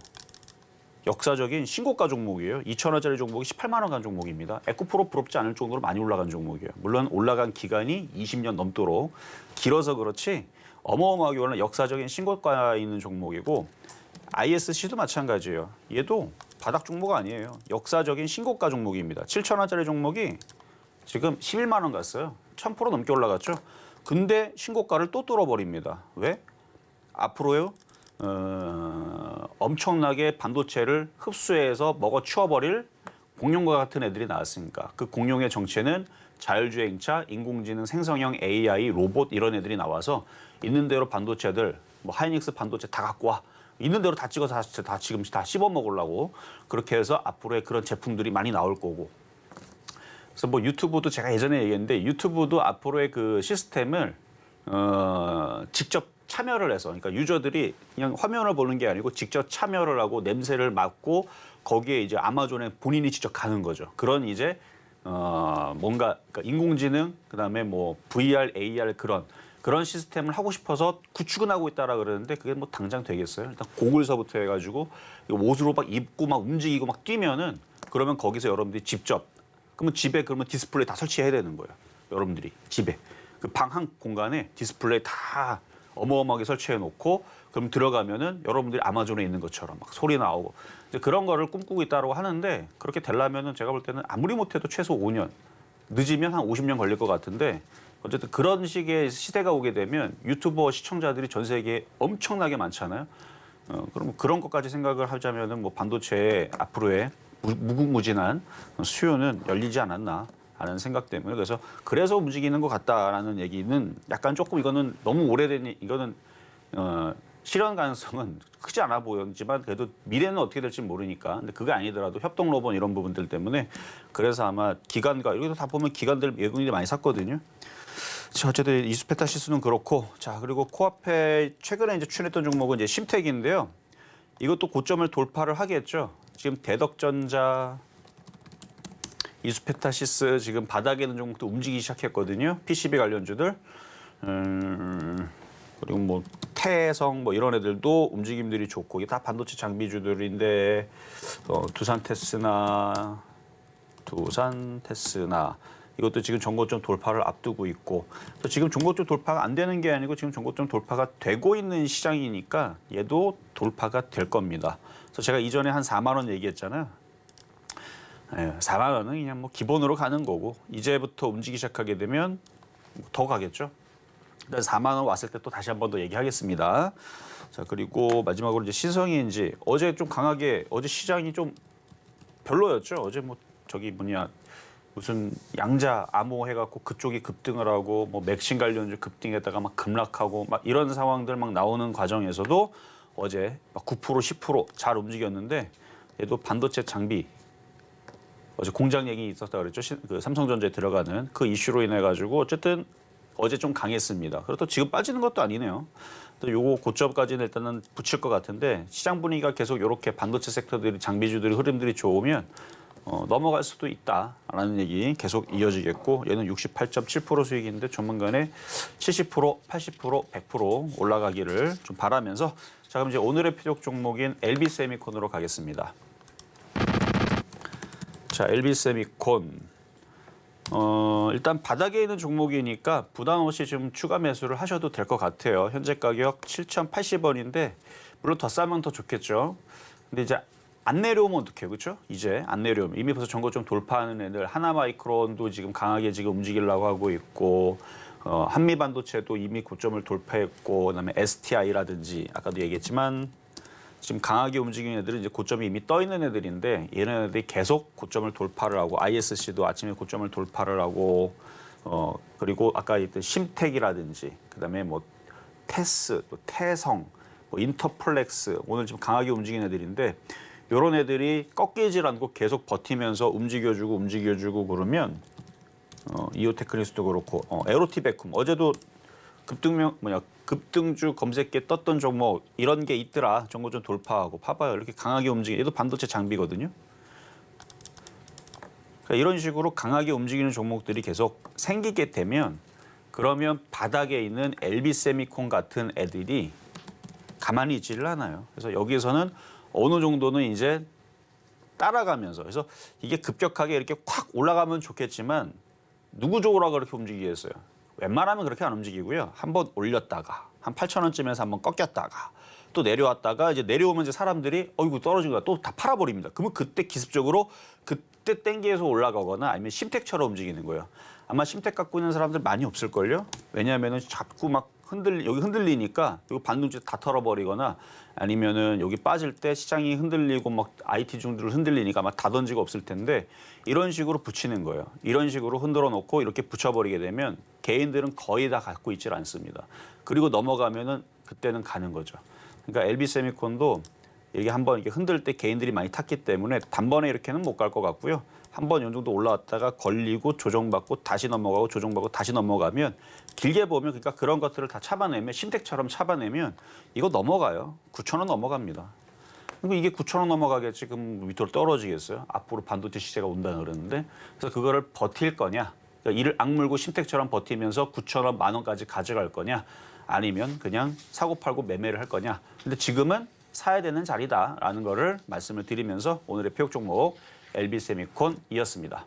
역사적인 신고가 종목이에요. 2,000원짜리 종목이 18만 원 간 종목입니다. 에코프로 부럽지 않을 정도로 많이 올라간 종목이에요. 물론 올라간 기간이 20년 넘도록 길어서 그렇지 어마어마하게 올라간 역사적인 신고가에 있는 종목이고 ISC도 마찬가지예요. 얘도 바닥 종목 아니에요. 역사적인 신고가 종목입니다. 7,000원짜리 종목이 지금 11만 원 갔어요. 1,000% 넘게 올라갔죠. 근데 신고가를 또 뚫어버립니다. 왜? 앞으로요. 엄청나게 반도체를 흡수해서 먹어 치워버릴 공룡과 같은 애들이 나왔으니까 그 공룡의 정체는 자율주행차, 인공지능, 생성형 AI, 로봇 이런 애들이 나와서 있는 대로 반도체들 뭐 하이닉스 반도체 다 갖고 와 있는 대로 다 찍어서 다 지금 다 씹어 먹으려고 그렇게 해서 앞으로의 그런 제품들이 많이 나올 거고 그래서 뭐 유튜브도 제가 예전에 얘기했는데 유튜브도 앞으로의 그 시스템을 직접 참여를 해서 그러니까 유저들이 그냥 화면을 보는 게 아니고 직접 참여를 하고 냄새를 맡고 거기에 이제 아마존에 본인이 직접 가는 거죠. 그런 이제 뭔가 그러니까 인공지능 그다음에 뭐 VR, AR 그런 시스템을 하고 싶어서 구축은 하고 있다라 그러는데 그게 뭐 당장 되겠어요? 일단 고글서부터 해가지고 옷으로 막 입고 막 움직이고 막 뛰면은 그러면 거기서 여러분들이 직접 그러면 집에 그러면 디스플레이 다 설치해야 되는 거예요. 여러분들이 집에 그 방 한 공간에 디스플레이 다 어마어마하게 설치해 놓고 그럼 들어가면은 여러분들이 아마존에 있는 것처럼 막 소리 나오고 이제 그런 거를 꿈꾸고 있다고 하는데 그렇게 되려면은 제가 볼 때는 아무리 못해도 최소 5년 늦으면 한 50년 걸릴 것 같은데 어쨌든 그런 식의 시대가 오게 되면 유튜버 시청자들이 전 세계에 엄청나게 많잖아요. 그럼 그런 것까지 생각을 하자면은 뭐 반도체의 앞으로의 무궁무진한 수요는 열리지 않았나 하는 생각 때문에 그래서 움직이는 것 같다라는 얘기는 약간 조금 이거는 너무 오래된 이거는 실현 가능성은 크지 않아 보였지만 그래도 미래는 어떻게 될지 모르니까 근데 그게 아니더라도 협동 로봇 이런 부분들 때문에 그래서 아마 기관과 여기도 다 보면 기관들 외국인들이 많이 샀거든요. 자, 어쨌든 이수페타시스는 그렇고 자 그리고 코앞에 최근에 이제 추천했던 종목은 이제 심텍인데요. 이것도 고점을 돌파를 하겠죠. 지금 대덕전자, 이수페타시스 지금 바닥에 있는 종목도 움직이기 시작했거든요. PCB 관련주들. 그리고 뭐 태성 뭐 이런 애들도 움직임들이 좋고 이게 다 반도체 장비주들인데 두산 테스나 이것도 지금 전고점 돌파를 앞두고 있고 그래서 지금 전고점 돌파가 안 되는 게 아니고 지금 전고점 돌파가 되고 있는 시장이니까 얘도 돌파가 될 겁니다. 그래서 제가 이전에 한 4만 원 얘기했잖아요. 4만 원은 그냥 뭐 기본으로 가는 거고 이제부터 움직이기 시작하게 되면 더 가겠죠. 일단 4만 원 왔을 때 또 다시 한 번 더 얘기하겠습니다. 자 그리고 마지막으로 이제 신성인지 어제 좀 강하게 어제 시장이 좀 별로였죠. 어제 뭐 저기 뭐냐 무슨 양자 암호 해갖고 그쪽이 급등을 하고 뭐 맥신 관련주 급등했다가 막 급락하고 막 이런 상황들 막 나오는 과정에서도 어제 막 9% 10% 잘 움직였는데 얘도 반도체 장비 어제 공장 얘기 있었다 그랬죠. 그 삼성전자에 들어가는 그 이슈로 인해 가지고 어쨌든 어제 좀 강했습니다. 그래도 지금 빠지는 것도 아니네요. 또 요거 고점까지는 일단은 붙일 것 같은데 시장 분위기가 계속 이렇게 반도체 섹터들이 장비주들이 흐름들이 좋으면 넘어갈 수도 있다라는 얘기 계속 이어지겠고 얘는 68.7% 수익인데 조만간에 70%, 80%, 100% 올라가기를 좀 바라면서 자 그럼 이제 오늘의 표적 종목인 LB세미콘으로 가겠습니다. 자, LB세미콘. 일단 바닥에 있는 종목이니까 부담 없이 좀 추가 매수를 하셔도 될 것 같아요. 현재 가격 7,080원인데 물론 더 싸면 더 좋겠죠. 근데 이제 안 내려오면 어떡해요, 그렇죠? 이제 안 내려오면 이미 벌써 전고점 돌파하는 애들 하나마이크론도 지금 강하게 지금 움직이려고 하고 있고 한미반도체도 이미 고점을 돌파했고 그다음에 STI라든지 아까도 얘기했지만 지금 강하게 움직이는 애들은 이제 고점이 이미 떠 있는 애들인데 얘네들이 계속 고점을 돌파를 하고 ISC도 아침에 고점을 돌파를 하고 그리고 아까 얘기했던 심텍이라든지 그다음에 뭐 테스, 또 태성, 뭐 인터플렉스 오늘 지금 강하게 움직이는 애들인데 이런 애들이 꺾이질 않고 계속 버티면서 움직여주고 그러면 이오테크니스도 그렇고 에로티베쿰 어제도 급등주 검색기에 떴던 종목 이런 게 있더라. 전고점 돌파하고 봐봐요. 이렇게 강하게 움직이는 얘도 반도체 장비거든요. 그러니까 이런 식으로 강하게 움직이는 종목들이 계속 생기게 되면 그러면 바닥에 있는 LB세미콘 같은 애들이 가만히 있지를 않아요. 그래서 여기에서는 어느 정도는 이제 따라가면서 그래서 이게 급격하게 이렇게 확 올라가면 좋겠지만 누구 쪽으로 그렇게 움직이겠어요? 웬만하면 그렇게 안 움직이고요. 한번 올렸다가 한 8,000원쯤에서 한번 꺾였다가 또 내려왔다가 이제 내려오면 이제 사람들이 어이구 떨어진 거야 또 다 팔아버립니다. 그러면 그때 기습적으로 그때 땡기에서 올라가거나 아니면 심텍처럼 움직이는 거예요. 아마 심텍 갖고 있는 사람들 많이 없을걸요. 왜냐하면은 자꾸 막 여기 흔들리니까 여기 반도체 다 털어버리거나 아니면은 여기 빠질 때 시장이 흔들리고 막 IT 중들 흔들리니까 아마 다 던지고 없을 텐데 이런 식으로 붙이는 거예요. 이런 식으로 흔들어 놓고 이렇게 붙여버리게 되면 개인들은 거의 다 갖고 있질 않습니다. 그리고 넘어가면은 그때는 가는 거죠. 그러니까 LB세미콘도 이게 한번 이렇게 흔들 때 개인들이 많이 탔기 때문에 단번에 이렇게는 못 갈 것 같고요. 한번 이 정도 올라왔다가 걸리고 조정받고 다시 넘어가고 조정받고 다시 넘어가면 길게 보면 그러니까 그런 것들을 다 잡아내면 심텍처럼 잡아내면 이거 넘어가요. 9,000원 넘어갑니다. 그리고 이게 9,000원 넘어가겠지 지금 밑으로 떨어지겠어요. 앞으로 반도체 시세가 온다 그러는데 그래서 그거를 버틸 거냐. 그러니까 이를 악물고 심텍처럼 버티면서 9,000원, 10,000원까지 가져갈 거냐. 아니면 그냥 사고 팔고 매매를 할 거냐. 근데 지금은 사야 되는 자리다라는 거를 말씀을 드리면서 오늘의 표적 종목 LB세미콘이었습니다.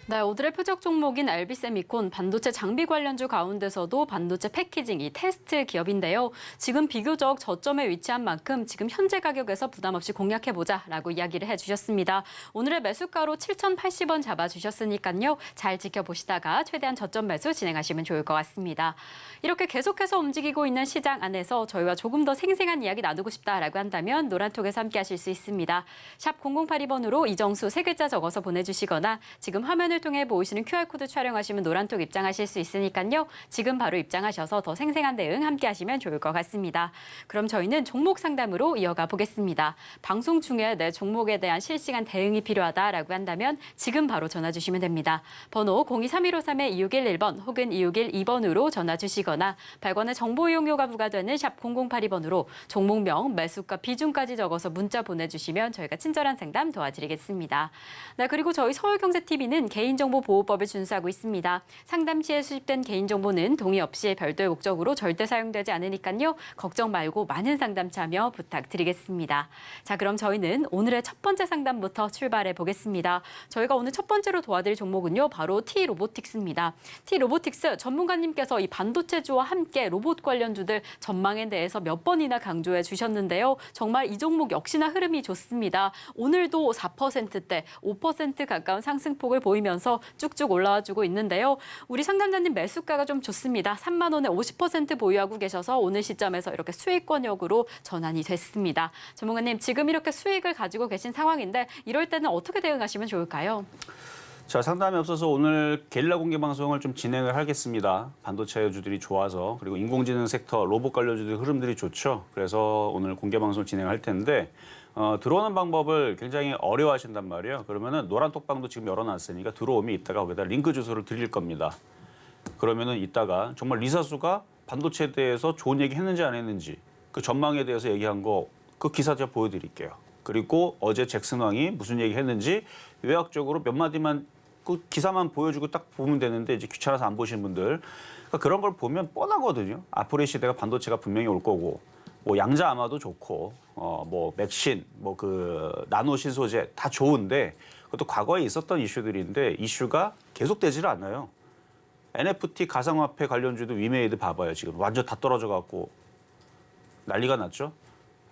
네, 오늘의 표적 종목인 LB세미콘 반도체 장비 관련주 가운데서도 반도체 패키징, 이 테스트 기업인데요. 지금 비교적 저점에 위치한 만큼 지금 현재 가격에서 부담 없이 공략해보자라고 이야기를 해주셨습니다. 오늘의 매수가로 7,080원 잡아주셨으니까요. 잘 지켜보시다가 최대한 저점 매수 진행하시면 좋을 것 같습니다. 이렇게 계속해서 움직이고 있는 시장 안에서 저희와 조금 더 생생한 이야기 나누고 싶다라고 한다면 노란톡에서 함께 하실 수 있습니다. 샵 0082번으로 이정수 3글자 적어서 보내주시거나 지금 화면을 화면을 통해 보이시는 QR코드 촬영하시면 노란톡 입장하실 수 있으니까요. 지금 바로 입장하셔서 더 생생한 대응 함께 하시면 좋을 것 같습니다. 그럼 저희는 종목 상담으로 이어가 보겠습니다. 방송 중에 내 종목에 대한 실시간 대응이 필요하다라고 한다면 지금 바로 전화 주시면 됩니다. 번호 023153-2611번 혹은 2612번으로 전화 주시거나 100원의 정보 이용료가 부과되는 샵 0082번으로 종목명, 매수가, 비중까지 적어서 문자 보내주시면 저희가 친절한 상담 도와드리겠습니다. 네, 그리고 저희 서울경제TV는 개인정보보호법을 준수하고 있습니다. 상담 시에 수집된 개인정보는 동의 없이 별도의 목적으로 절대 사용되지 않으니까요. 걱정 말고 많은 상담 참여 부탁드리겠습니다. 자, 그럼 저희는 오늘의 첫 번째 상담부터 출발해 보겠습니다. 저희가 오늘 첫 번째로 도와드릴 종목은요. 바로 T-로보틱스입니다. T-로보틱스 전문가님께서 이 반도체주와 함께 로봇 관련주들 전망에 대해서 몇 번이나 강조해 주셨는데요. 정말 이 종목 역시나 흐름이 좋습니다. 오늘도 4%대, 5% 가까운 상승폭을 보이면서 쭉쭉 올라와주고 있는데요. 우리 상담자님 매수가가 좀 좋습니다. 3만 원에 50% 보유하고 계셔서 오늘 시점에서 이렇게 수익권역으로 전환이 됐습니다. 전문가님, 지금 이렇게 수익을 가지고 계신 상황인데 이럴 때는 어떻게 대응하시면 좋을까요? 자, 상담에 앞서서 오늘 게릴라 공개 방송을 좀 진행을 하겠습니다. 반도체주들이 좋아서, 그리고 인공지능 섹터, 로봇 관련주들 흐름들이 좋죠. 그래서 오늘 공개 방송을 진행할 텐데 들어오는 방법을 굉장히 어려워하신단 말이에요. 그러면은 노란 톡방도 지금 열어놨으니까 들어오면 이따가 거기다 링크 주소를 드릴 겁니다. 그러면은 이따가 정말 리사수가 반도체에 대해서 좋은 얘기 했는지 안 했는지 그 전망에 대해서 얘기한 거 그 기사 제가 보여드릴게요. 그리고 어제 잭슨 왕이 무슨 얘기 했는지 요약적으로 몇 마디만 그 기사만 보여주고 딱 보면 되는데 이제 귀찮아서 안 보시는 분들 그러니까 그런 걸 보면 뻔하거든요. 앞으로의 시대가 반도체가 분명히 올 거고 뭐 양자 암화도 좋고 뭐 맥신 뭐 그 나노 신소재 다 좋은데 그것도 과거에 있었던 이슈들인데 이슈가 계속되지를 않아요. NFT 가상화폐 관련주도 위메이드 봐봐요. 지금 완전 다 떨어져 갖고 난리가 났죠.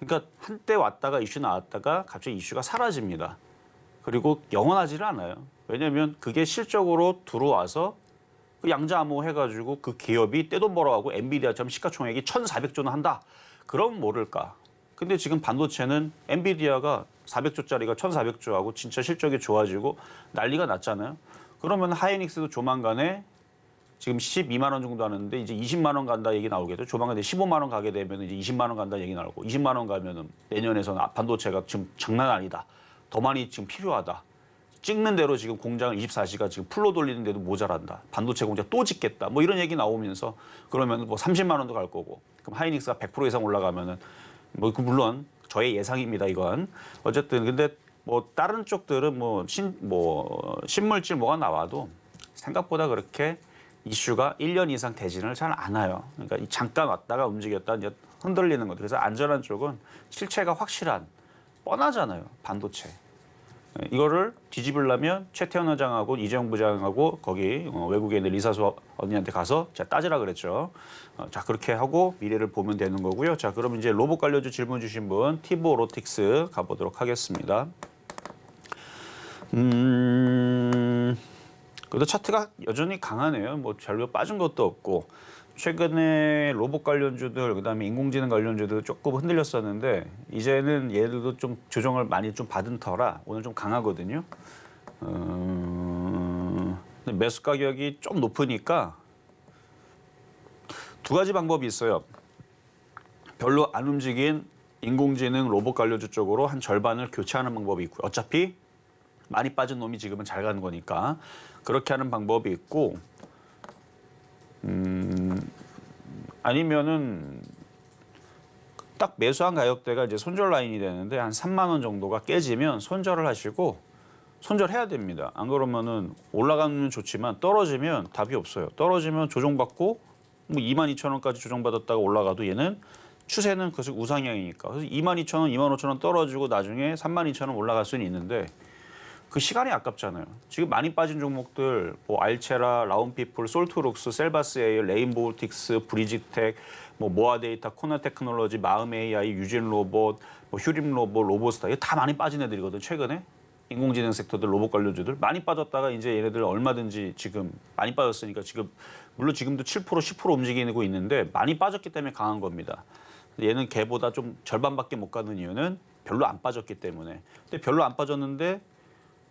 그러니까 한때 왔다가 이슈 나왔다가 갑자기 이슈가 사라집니다. 그리고 영원하지를 않아요. 왜냐하면 그게 실적으로 들어와서 그 양자 암호 해가지고 그 기업이 떼돈 벌어가고 엔비디아처럼 시가총액이 1,400조는 한다. 그럼 모를까. 근데 지금 반도체는 엔비디아가 400조짜리가 1,400조하고 진짜 실적이 좋아지고 난리가 났잖아요. 그러면 하이닉스도 조만간에 지금 12만 원 정도 하는데 이제 20만 원 간다 얘기 나오겠죠. 조만간에 15만 원 가게 되면 이제 20만 원 간다 얘기 나오고 20만 원 가면은 내년에서는 반도체가 지금 장난 아니다. 더 많이 지금 필요하다. 찍는 대로 지금 공장을 24시간 지금 풀로 돌리는데도 모자란다. 반도체 공장 또 짓겠다. 뭐 이런 얘기 나오면서 그러면 뭐 30만 원도 갈 거고. 그럼 하이닉스가 100% 이상 올라가면은 뭐 물론 저의 예상입니다. 이건 어쨌든 근데 뭐 다른 쪽들은 뭐 신물질 뭐가 나와도 생각보다 그렇게 이슈가 1년 이상 되지는 잘 않아요. 그러니까 잠깐 왔다가 움직였다 이제 흔들리는 것. 그래서 안전한 쪽은 실체가 확실한 뻔하잖아요. 반도체. 이거를 뒤집으려면 최태원 회장하고 이재용 부장하고 거기 외국에 있는 리사수 언니한테 가서 제가 따지라 그랬죠. 자, 그렇게 하고 미래를 보면 되는 거고요. 자, 그럼 이제 로봇 관련주 질문 주신 분 티보로틱스 가보도록 하겠습니다. 그래도 차트가 여전히 강하네요. 뭐 별로 빠진 것도 없고 최근에 로봇 관련주들 그다음에 인공지능 관련주들 조금 흔들렸었는데 이제는 얘들도 좀 조정을 많이 좀 받은 터라 오늘 좀 강하거든요. 근데 매수 가격이 좀 높으니까 두 가지 방법이 있어요. 별로 안 움직인 인공지능 로봇 관련주 쪽으로 한 절반을 교체하는 방법이 있고요. 어차피 많이 빠진 놈이 지금은 잘 가는 거니까 그렇게 하는 방법이 있고 아니면은 딱 매수한 가격대가 이제 손절 라인이 되는데 한 3만 원 정도가 깨지면 손절을 하시고 손절해야 됩니다. 안 그러면은 올라가면 좋지만 떨어지면 답이 없어요. 떨어지면 조정받고 뭐 22,000원까지 조정받았다가 올라가도 얘는 추세는 계속 우상향이니까. 그래서 22,000원, 25,000원 떨어지고 나중에 32,000원 올라갈 수는 있는데 그 시간이 아깝잖아요. 지금 많이 빠진 종목들 뭐 알체라, 라운피플, 솔트룩스, 셀바스 에이어, 레인보우틱스, 브리지텍, 뭐 모아데이터, 코나테크놀로지, 마음 AI, 유진 로봇, 뭐 휴림 로봇, 로보스타 이게 다 많이 빠진 애들이거든. 최근에 인공지능 섹터들 로봇 관련주들 많이 빠졌다가 이제 얘네들 얼마든지 지금 많이 빠졌으니까 지금 물론 지금도 7% 10% 움직이고 있는데 많이 빠졌기 때문에 강한 겁니다. 얘는 걔보다 좀 절반밖에 못 가는 이유는 별로 안 빠졌기 때문에. 근데 별로 안 빠졌는데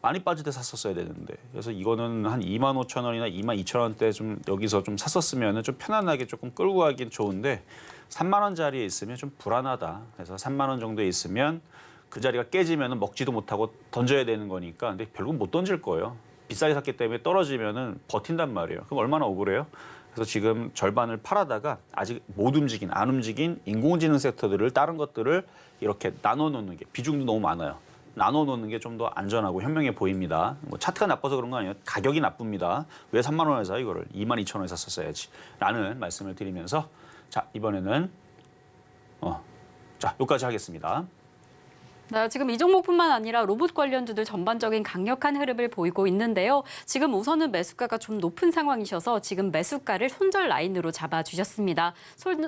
많이 빠질 때 샀었어야 되는데. 그래서 이거는 한 25,000원이나 22,000원대 좀 여기서 좀 샀었으면 좀 편안하게 조금 끌고 가긴 좋은데 3만 원짜리에 있으면 좀 불안하다. 그래서 3만 원 정도에 있으면 그 자리가 깨지면 먹지도 못하고 던져야 되는 거니까. 근데 결국 못 던질 거예요. 비싸게 샀기 때문에 떨어지면은 버틴단 말이에요. 그럼 얼마나 억울해요? 그래서 지금 절반을 팔아다가 아직 못 움직인, 안 움직인 인공지능 섹터들을 다른 것들을 이렇게 나눠 놓는 게 비중도 너무 많아요. 나눠 놓는 게 좀 더 안전하고 현명해 보입니다. 뭐 차트가 나빠서 그런 거 아니에요. 가격이 나쁩니다. 왜 3만 원에 사 이거를 22,000원에 샀었어야지 라는 말씀을 드리면서 자 이번에는 자 여기까지 하겠습니다. 네, 지금 이 종목뿐만 아니라 로봇 관련주들 전반적인 강력한 흐름을 보이고 있는데요. 지금 우선은 매수가가 좀 높은 상황이셔서 지금 매수가를 손절 라인으로 잡아주셨습니다.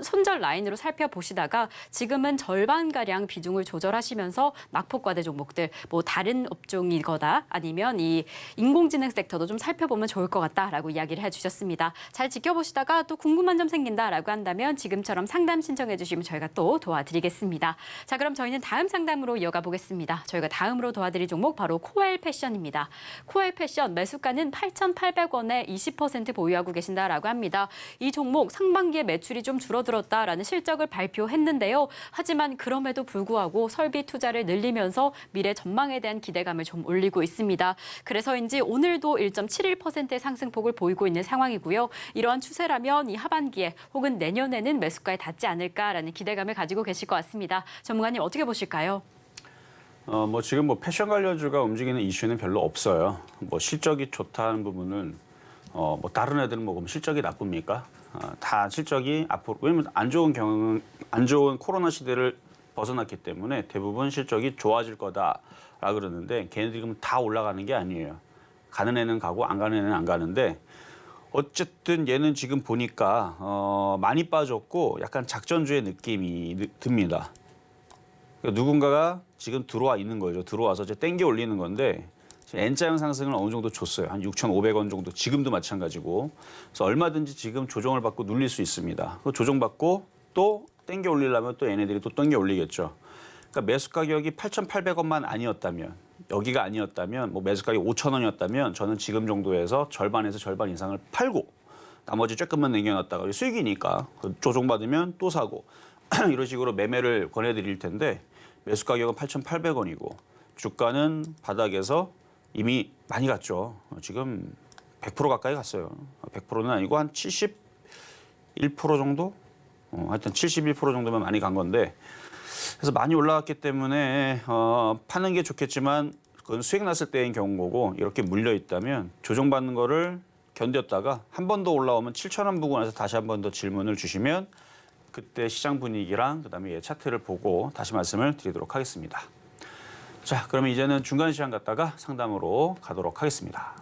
손절 라인으로 살펴보시다가 지금은 절반가량 비중을 조절하시면서 낙폭과대 종목들, 뭐 다른 업종이거나 아니면 이 인공지능 섹터도 좀 살펴보면 좋을 것 같다라고 이야기를 해주셨습니다. 잘 지켜보시다가 또 궁금한 점 생긴다라고 한다면 지금처럼 상담 신청해 주시면 저희가 또 도와드리겠습니다. 자, 그럼 저희는 다음 상담으로 이어가 보겠습니다. 저희가 다음으로 도와드릴 종목 바로 코엘 패션입니다. 코엘 패션 매수가는 8,800원에 20% 보유하고 계신다라고 합니다. 이 종목 상반기에 매출이 좀 줄어들었다라는 실적을 발표했는데요. 하지만 그럼에도 불구하고 설비 투자를 늘리면서 미래 전망에 대한 기대감을 좀 올리고 있습니다. 그래서인지 오늘도 1.71%의 상승폭을 보이고 있는 상황이고요. 이러한 추세라면 이 하반기에 혹은 내년에는 매수가에 닿지 않을까라는 기대감을 가지고 계실 것 같습니다. 전문가님 어떻게 보실까요? 뭐 지금 뭐 패션 관련주가 움직이는 이슈는 별로 없어요. 뭐 실적이 좋다는 부분은 뭐 다른 애들은 뭐 그럼 실적이 나쁩니까? 다 실적이 앞으로 왜냐면 안 좋은 코로나 시대를 벗어났기 때문에 대부분 실적이 좋아질 거다라 그러는데 걔네들이 그럼 다 올라가는 게 아니에요. 가는 애는 가고 안 가는 애는 안 가는데 어쨌든 얘는 지금 보니까 많이 빠졌고 약간 작전주의 느낌이 듭니다. 그러니까 누군가가 지금 들어와 있는 거죠. 들어와서 이제 땡겨 올리는 건데 지금 N자형 상승을 어느 정도 줬어요. 한 6,500원 정도 지금도 마찬가지고. 그래서 얼마든지 지금 조정을 받고 눌릴 수 있습니다. 그 조정받고 또 땡겨 올리려면 또 얘네들이 또 땡겨 올리겠죠. 그러니까 매수 가격이 8,800원만 아니었다면 여기가 아니었다면 뭐 매수 가격이 5,000원이었다면 저는 지금 정도에서 절반에서 절반 이상을 팔고 나머지 조금만 남겨놨다가 수익이니까 조정받으면 또 사고 이런 식으로 매매를 권해드릴 텐데 매수 가격은 8,800원이고 주가는 바닥에서 이미 많이 갔죠. 지금 100% 가까이 갔어요. 100%는 아니고 한 71% 정도? 하여튼 71% 정도면 많이 간 건데 그래서 많이 올라갔기 때문에 파는 게 좋겠지만 그건 수익 났을 때인 경우고 이렇게 물려 있다면 조정받는 거를 견뎠다가 한 번 더 올라오면 7,000원 부근에서 다시 한 번 더 질문을 주시면 그때 시장 분위기랑 그다음에 예, 차트를 보고 다시 말씀을 드리도록 하겠습니다. 자, 그러면 이제는 중간 시장 갔다가 상담으로 가도록 하겠습니다.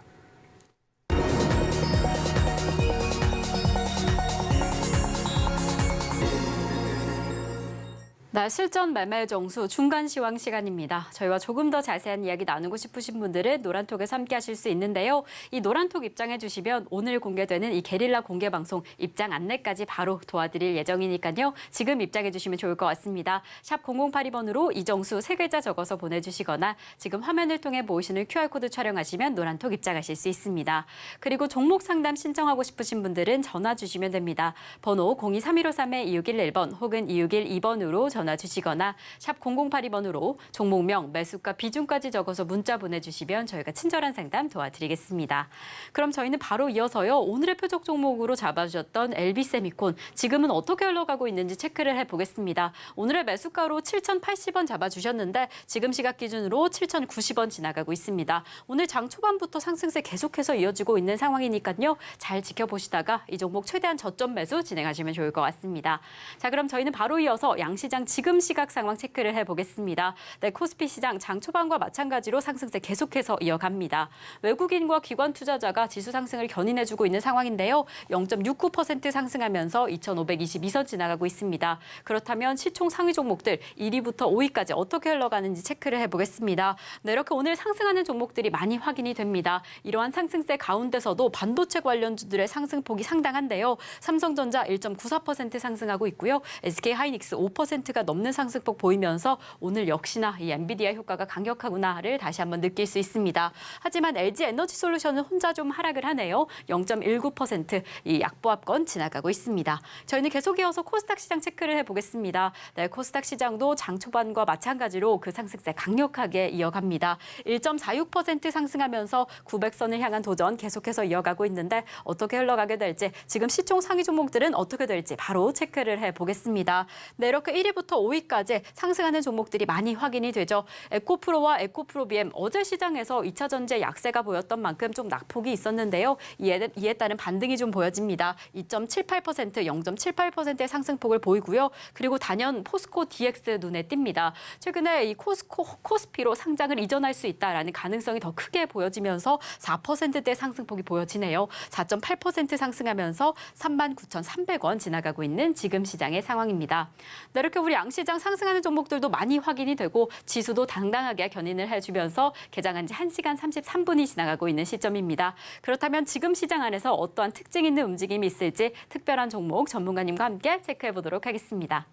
네, 실전 매매 정수 중간 시황 시간입니다. 저희와 조금 더 자세한 이야기 나누고 싶으신 분들은 노란톡에서 함께 하실 수 있는데요. 이 노란톡 입장해 주시면 오늘 공개되는 이 게릴라 공개 방송 입장 안내까지 바로 도와드릴 예정이니까요. 지금 입장해 주시면 좋을 것 같습니다. 샵 0082번으로 이정수 3글자 적어서 보내주시거나 지금 화면을 통해 보이시는 QR코드 촬영하시면 노란톡 입장하실 수 있습니다. 그리고 종목 상담 신청하고 싶으신 분들은 전화 주시면 됩니다. 번호 023153-2611번 혹은 2612번으로 전화 주시거나 샵 0082번으로 종목명, 매수가, 비중까지 적어서 문자 보내주시면 저희가 친절한 상담 도와드리겠습니다. 그럼 저희는 바로 이어서요. 오늘의 표적 종목으로 잡아주셨던 LB세미콘 지금은 어떻게 흘러가고 있는지 체크를 해보겠습니다. 오늘의 매수가로 7,080원 잡아주셨는데 지금 시각 기준으로 7,090원 지나가고 있습니다. 오늘 장 초반부터 상승세 계속해서 이어지고 있는 상황이니까요. 잘 지켜보시다가 이 종목 최대한 저점 매수 진행하시면 좋을 것 같습니다. 자, 그럼 저희는 바로 이어서 양시장 지금 시각 상황 체크를 해보겠습니다. 네, 코스피 시장 장 초반과 마찬가지로 상승세 계속해서 이어갑니다. 외국인과 기관 투자자가 지수 상승을 견인해주고 있는 상황인데요. 0.69% 상승하면서 2,522선 지나가고 있습니다. 그렇다면 시총 상위 종목들 1위부터 5위까지 어떻게 흘러가는지 체크를 해보겠습니다. 네, 이렇게 오늘 상승하는 종목들이 많이 확인이 됩니다. 이러한 상승세 가운데서도 반도체 관련주들의 상승폭이 상당한데요. 삼성전자 1.94% 상승하고 있고요. SK하이닉스 5%가 10%가 넘는 상승폭 보이면서 오늘 역시나 이 엔비디아 효과가 강력하구나를 다시 한번 느낄 수 있습니다. 하지만 LG 에너지솔루션은 혼자 좀 하락을 하네요. 0.19% 이 약보합권 지나가고 있습니다. 저희는 계속 이어서 코스닥 시장 체크를 해보겠습니다. 네, 코스닥 시장도 장 초반과 마찬가지로 그 상승세 강력하게 이어갑니다. 1.46% 상승하면서 900선을 향한 도전 계속해서 이어가고 있는데 어떻게 흘러가게 될지 지금 시총 상위 종목들은 어떻게 될지 바로 체크를 해보겠습니다. 네, 이렇게 1위부터 5위까지 상승하는 종목들이 많이 확인이 되죠. 에코프로와 에코프로비엠 어제 시장에서 2차 전지의 약세가 보였던 만큼 좀 낙폭이 있었는데요. 이에 따른 반등이 좀 보여집니다. 2.78%, 0.78%의 상승폭을 보이고요. 그리고 단연 포스코 DX 눈에 띕니다. 최근에 이 코스피로 상장을 이전할 수 있다라는 가능성이 더 크게 보여지면서 4%대 상승폭이 보여지네요. 4.8% 상승하면서 39,300원 지나가고 있는 지금 시장의 상황입니다. 네, 이렇게 우리 양시장 상승하는 종목들도 많이 확인이 되고 지수도 당당하게 견인을 해주면서 개장한 지 1시간 33분이 지나가고 있는 시점입니다. 그렇다면 지금 시장 안에서 어떠한 특징 있는 움직임이 있을지 특별한 종목 전문가님과 함께 체크해 보도록 하겠습니다.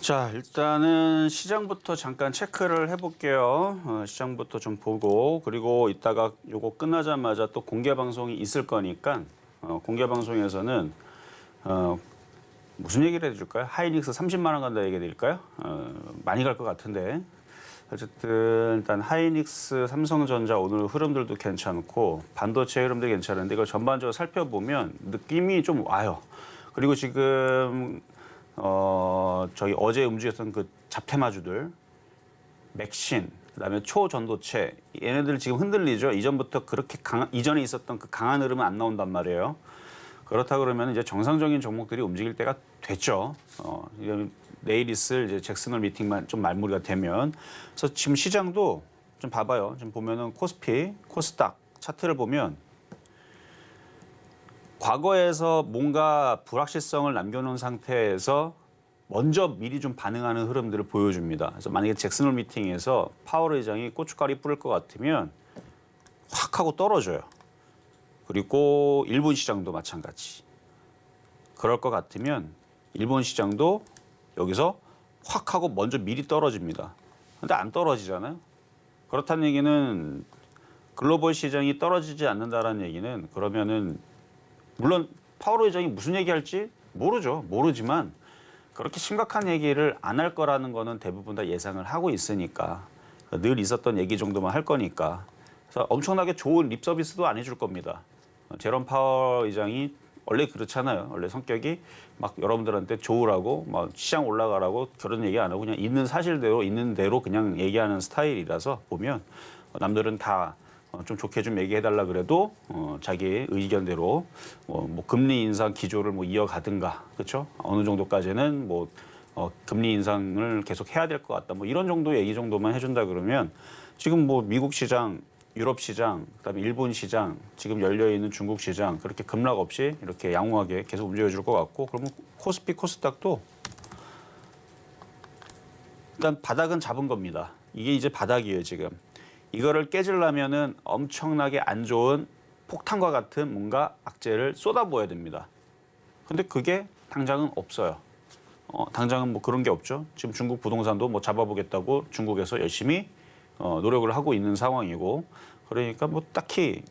자, 일단은 시장부터 잠깐 체크를 해볼게요. 시장부터 좀 보고 그리고 이따가 요거 끝나자마자 또 공개 방송이 있을 거니까 공개 방송에서는 무슨 얘기를 해줄까요? 하이닉스 30만 원 간다 얘기 드릴까요? 많이 갈 것 같은데 어쨌든 일단 하이닉스, 삼성전자 오늘 흐름들도 괜찮고 반도체 흐름도 괜찮은데 이걸 전반적으로 살펴보면 느낌이 좀 와요. 그리고 지금 저희 어제 움직였던 그 잡테마주들, 맥신, 그다음에 초전도체 얘네들 지금 흔들리죠. 이전부터 그렇게 이전에 있었던 그 강한 흐름은 안 나온단 말이에요. 그렇다 그러면 이제 정상적인 종목들이 움직일 때가 됐죠. 내일 있을 이제 잭슨홀 미팅만 좀 말무리가 되면, 그래서 지금 시장도 좀 봐봐요. 지금 보면은 코스피, 코스닥 차트를 보면 과거에서 뭔가 불확실성을 남겨놓은 상태에서 먼저 미리 좀 반응하는 흐름들을 보여줍니다. 그래서 만약에 잭슨홀 미팅에서 파월 의장이 고춧가루 뿌릴 것 같으면 확 하고 떨어져요. 그리고 일본 시장도 마찬가지. 그럴 것 같으면 일본 시장도 여기서 확 하고 먼저 미리 떨어집니다. 근데 안 떨어지잖아요. 그렇다는 얘기는 글로벌 시장이 떨어지지 않는다라는 얘기는 그러면은 물론 파월 의장이 무슨 얘기할지 모르죠. 모르지만 그렇게 심각한 얘기를 안 할 거라는 거는 대부분 다 예상을 하고 있으니까 늘 있었던 얘기 정도만 할 거니까 그래서 엄청나게 좋은 립 서비스도 안 해줄 겁니다. 제롬 파월 의장이 원래 그렇잖아요. 원래 성격이 막 여러분들한테 좋으라고 막 시장 올라가라고 그런 얘기 안 하고 그냥 있는 사실대로 있는 대로 그냥 얘기하는 스타일이라서 보면 남들은 다 좀 좋게 좀 얘기해달라 그래도 자기 의견대로 뭐 금리 인상 기조를 뭐 이어가든가 그렇죠? 어느 정도까지는 뭐 금리 인상을 계속 해야 될 것 같다. 뭐 이런 정도 얘기 정도만 해준다 그러면 지금 뭐 미국 시장, 유럽 시장, 그다음에 일본 시장, 지금 열려 있는 중국 시장 그렇게 급락 없이 이렇게 양호하게 계속 움직여줄 것 같고 그러면 코스피, 코스닥도 일단 바닥은 잡은 겁니다. 이게 이제 바닥이에요 지금. 이거를 깨지려면은 엄청나게 안 좋은 폭탄과 같은 뭔가 악재를 쏟아부어야 됩니다. 근데 그게 당장은 없어요. 당장은 뭐 그런 게 없죠. 지금 중국 부동산도 뭐 잡아보겠다고 중국에서 열심히 노력을 하고 있는 상황이고 그러니까 뭐 딱히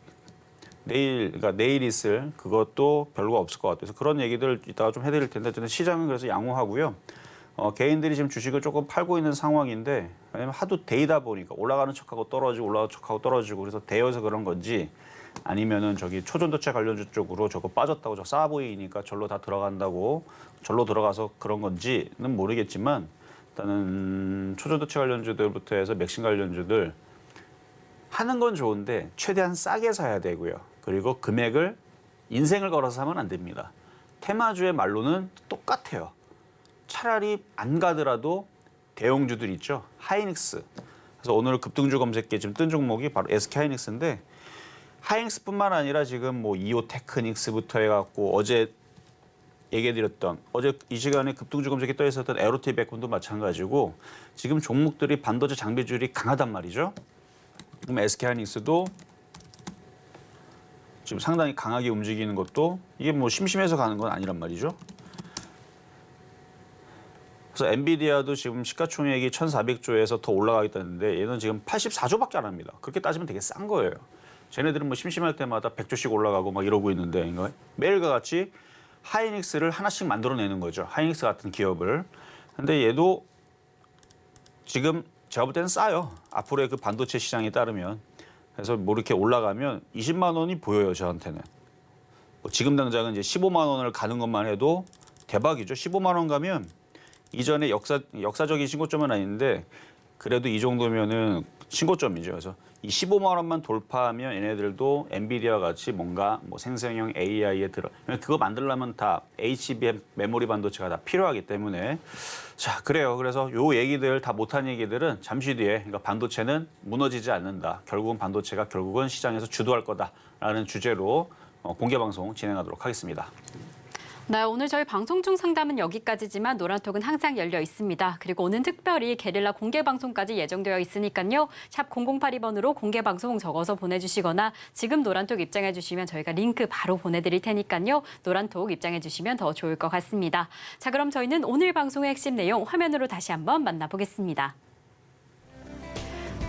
그러니까 내일 있을 그것도 별거 없을 것 같아서 그런 얘기들 이따가 좀 해드릴 텐데 저는 시장은 그래서 양호하고요. 개인들이 지금 주식을 조금 팔고 있는 상황인데 왜냐면 하도 데이다 보니까 올라가는 척하고 떨어지고 올라가는 척하고 떨어지고 그래서 데여서 그런 건지 아니면은 저기 초전도체 관련주 쪽으로 저거 빠졌다고 저 싸 보이니까 절로 다 들어간다고 절로 들어가서 그런 건지는 모르겠지만 일단은 초전도체 관련주들부터 해서 맥신 관련주들 하는 건 좋은데 최대한 싸게 사야 되고요. 그리고 금액을 인생을 걸어서 사면 안 됩니다. 테마주의 말로는 똑같아요. 차라리 안 가더라도 대형주들 있죠. 하이닉스. 그래서 오늘 급등주 검색기에 지금 뜬 종목이 바로 SK 하이닉스인데 하이닉스뿐만 아니라 지금 뭐 이오 테크닉스부터 해갖고 어제 얘기해드렸던 어제 이 시간에 급등주 검색에 떠 있었던 에로티 베콘도 마찬가지고 지금 종목들이 반도체 장비줄이 강하단 말이죠. 그럼 SK 하이닉스도 지금 상당히 강하게 움직이는 것도 이게 뭐 심심해서 가는 건 아니란 말이죠. 그래서 엔비디아도 지금 시가총액이 1,400조에서 더 올라가겠다는데 얘는 지금 84조밖에 안 합니다. 그렇게 따지면 되게 싼 거예요. 쟤네들은 뭐 심심할 때마다 100조씩 올라가고 막 이러고 있는데 매일과 같이 하이닉스를 하나씩 만들어내는 거죠. 하이닉스 같은 기업을. 근데 얘도 지금 제가 볼 때는 싸요. 앞으로의 그 반도체 시장에 따르면. 그래서 뭐 이렇게 올라가면 20만 원이 보여요, 저한테는. 뭐 지금 당장은 이제 15만 원을 가는 것만 해도 대박이죠. 15만 원 가면 이전에 역사적인 신고점은 아닌데 그래도 이 정도면은 신고점이죠. 그래서 이 15만 원만 돌파하면 얘네들도 엔비디아와 같이 뭔가 뭐 생성형 AI에 그거 만들려면 다 HBM 메모리 반도체가 다 필요하기 때문에 자 그래요. 그래서 요 얘기들 다 못한 얘기들은 잠시 뒤에 그러니까 반도체는 무너지지 않는다. 결국은 반도체가 결국은 시장에서 주도할 거다라는 주제로 공개 방송 진행하도록 하겠습니다. 네, 오늘 저희 방송 중 상담은 여기까지지만 노란톡은 항상 열려 있습니다. 그리고 오늘 특별히 게릴라 공개 방송까지 예정되어 있으니까요. 샵 0082번으로 공개 방송 적어서 보내주시거나 지금 노란톡 입장해 주시면 저희가 링크 바로 보내드릴 테니까요. 노란톡 입장해 주시면 더 좋을 것 같습니다. 자, 그럼 저희는 오늘 방송의 핵심 내용 화면으로 다시 한번 만나보겠습니다.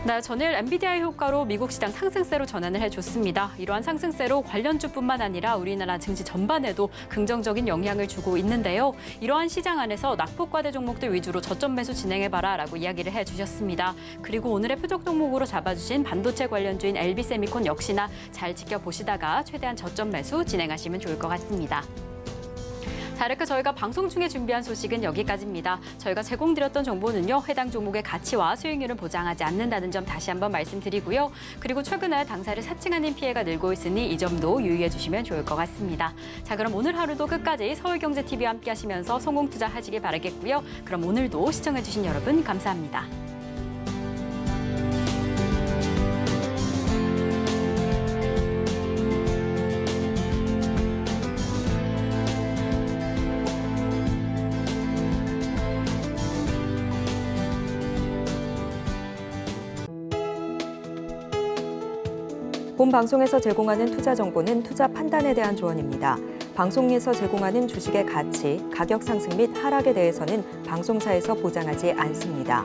네, 전일 엔비디아의 효과로 미국 시장 상승세로 전환을 해줬습니다. 이러한 상승세로 관련주뿐만 아니라 우리나라 증시 전반에도 긍정적인 영향을 주고 있는데요. 이러한 시장 안에서 낙폭과대 종목들 위주로 저점 매수 진행해봐라라고 이야기를 해주셨습니다. 그리고 오늘의 표적 종목으로 잡아주신 반도체 관련주인 LB세미콘 역시나 잘 지켜보시다가 최대한 저점 매수 진행하시면 좋을 것 같습니다. 자, 이렇게 저희가 방송 중에 준비한 소식은 여기까지입니다. 저희가 제공드렸던 정보는요, 해당 종목의 가치와 수익률은 보장하지 않는다는 점 다시 한번 말씀드리고요. 그리고 최근에 당사를 사칭하는 피해가 늘고 있으니 이 점도 유의해 주시면 좋을 것 같습니다. 자, 그럼 오늘 하루도 끝까지 서울경제TV와 함께 하시면서 성공 투자하시길 바라겠고요. 그럼 오늘도 시청해 주신 여러분 감사합니다. 본 방송에서 제공하는 투자 정보는 투자 판단에 대한 조언입니다. 방송에서 제공하는 주식의 가치, 가격 상승 및 하락에 대해서는 방송사에서 보장하지 않습니다.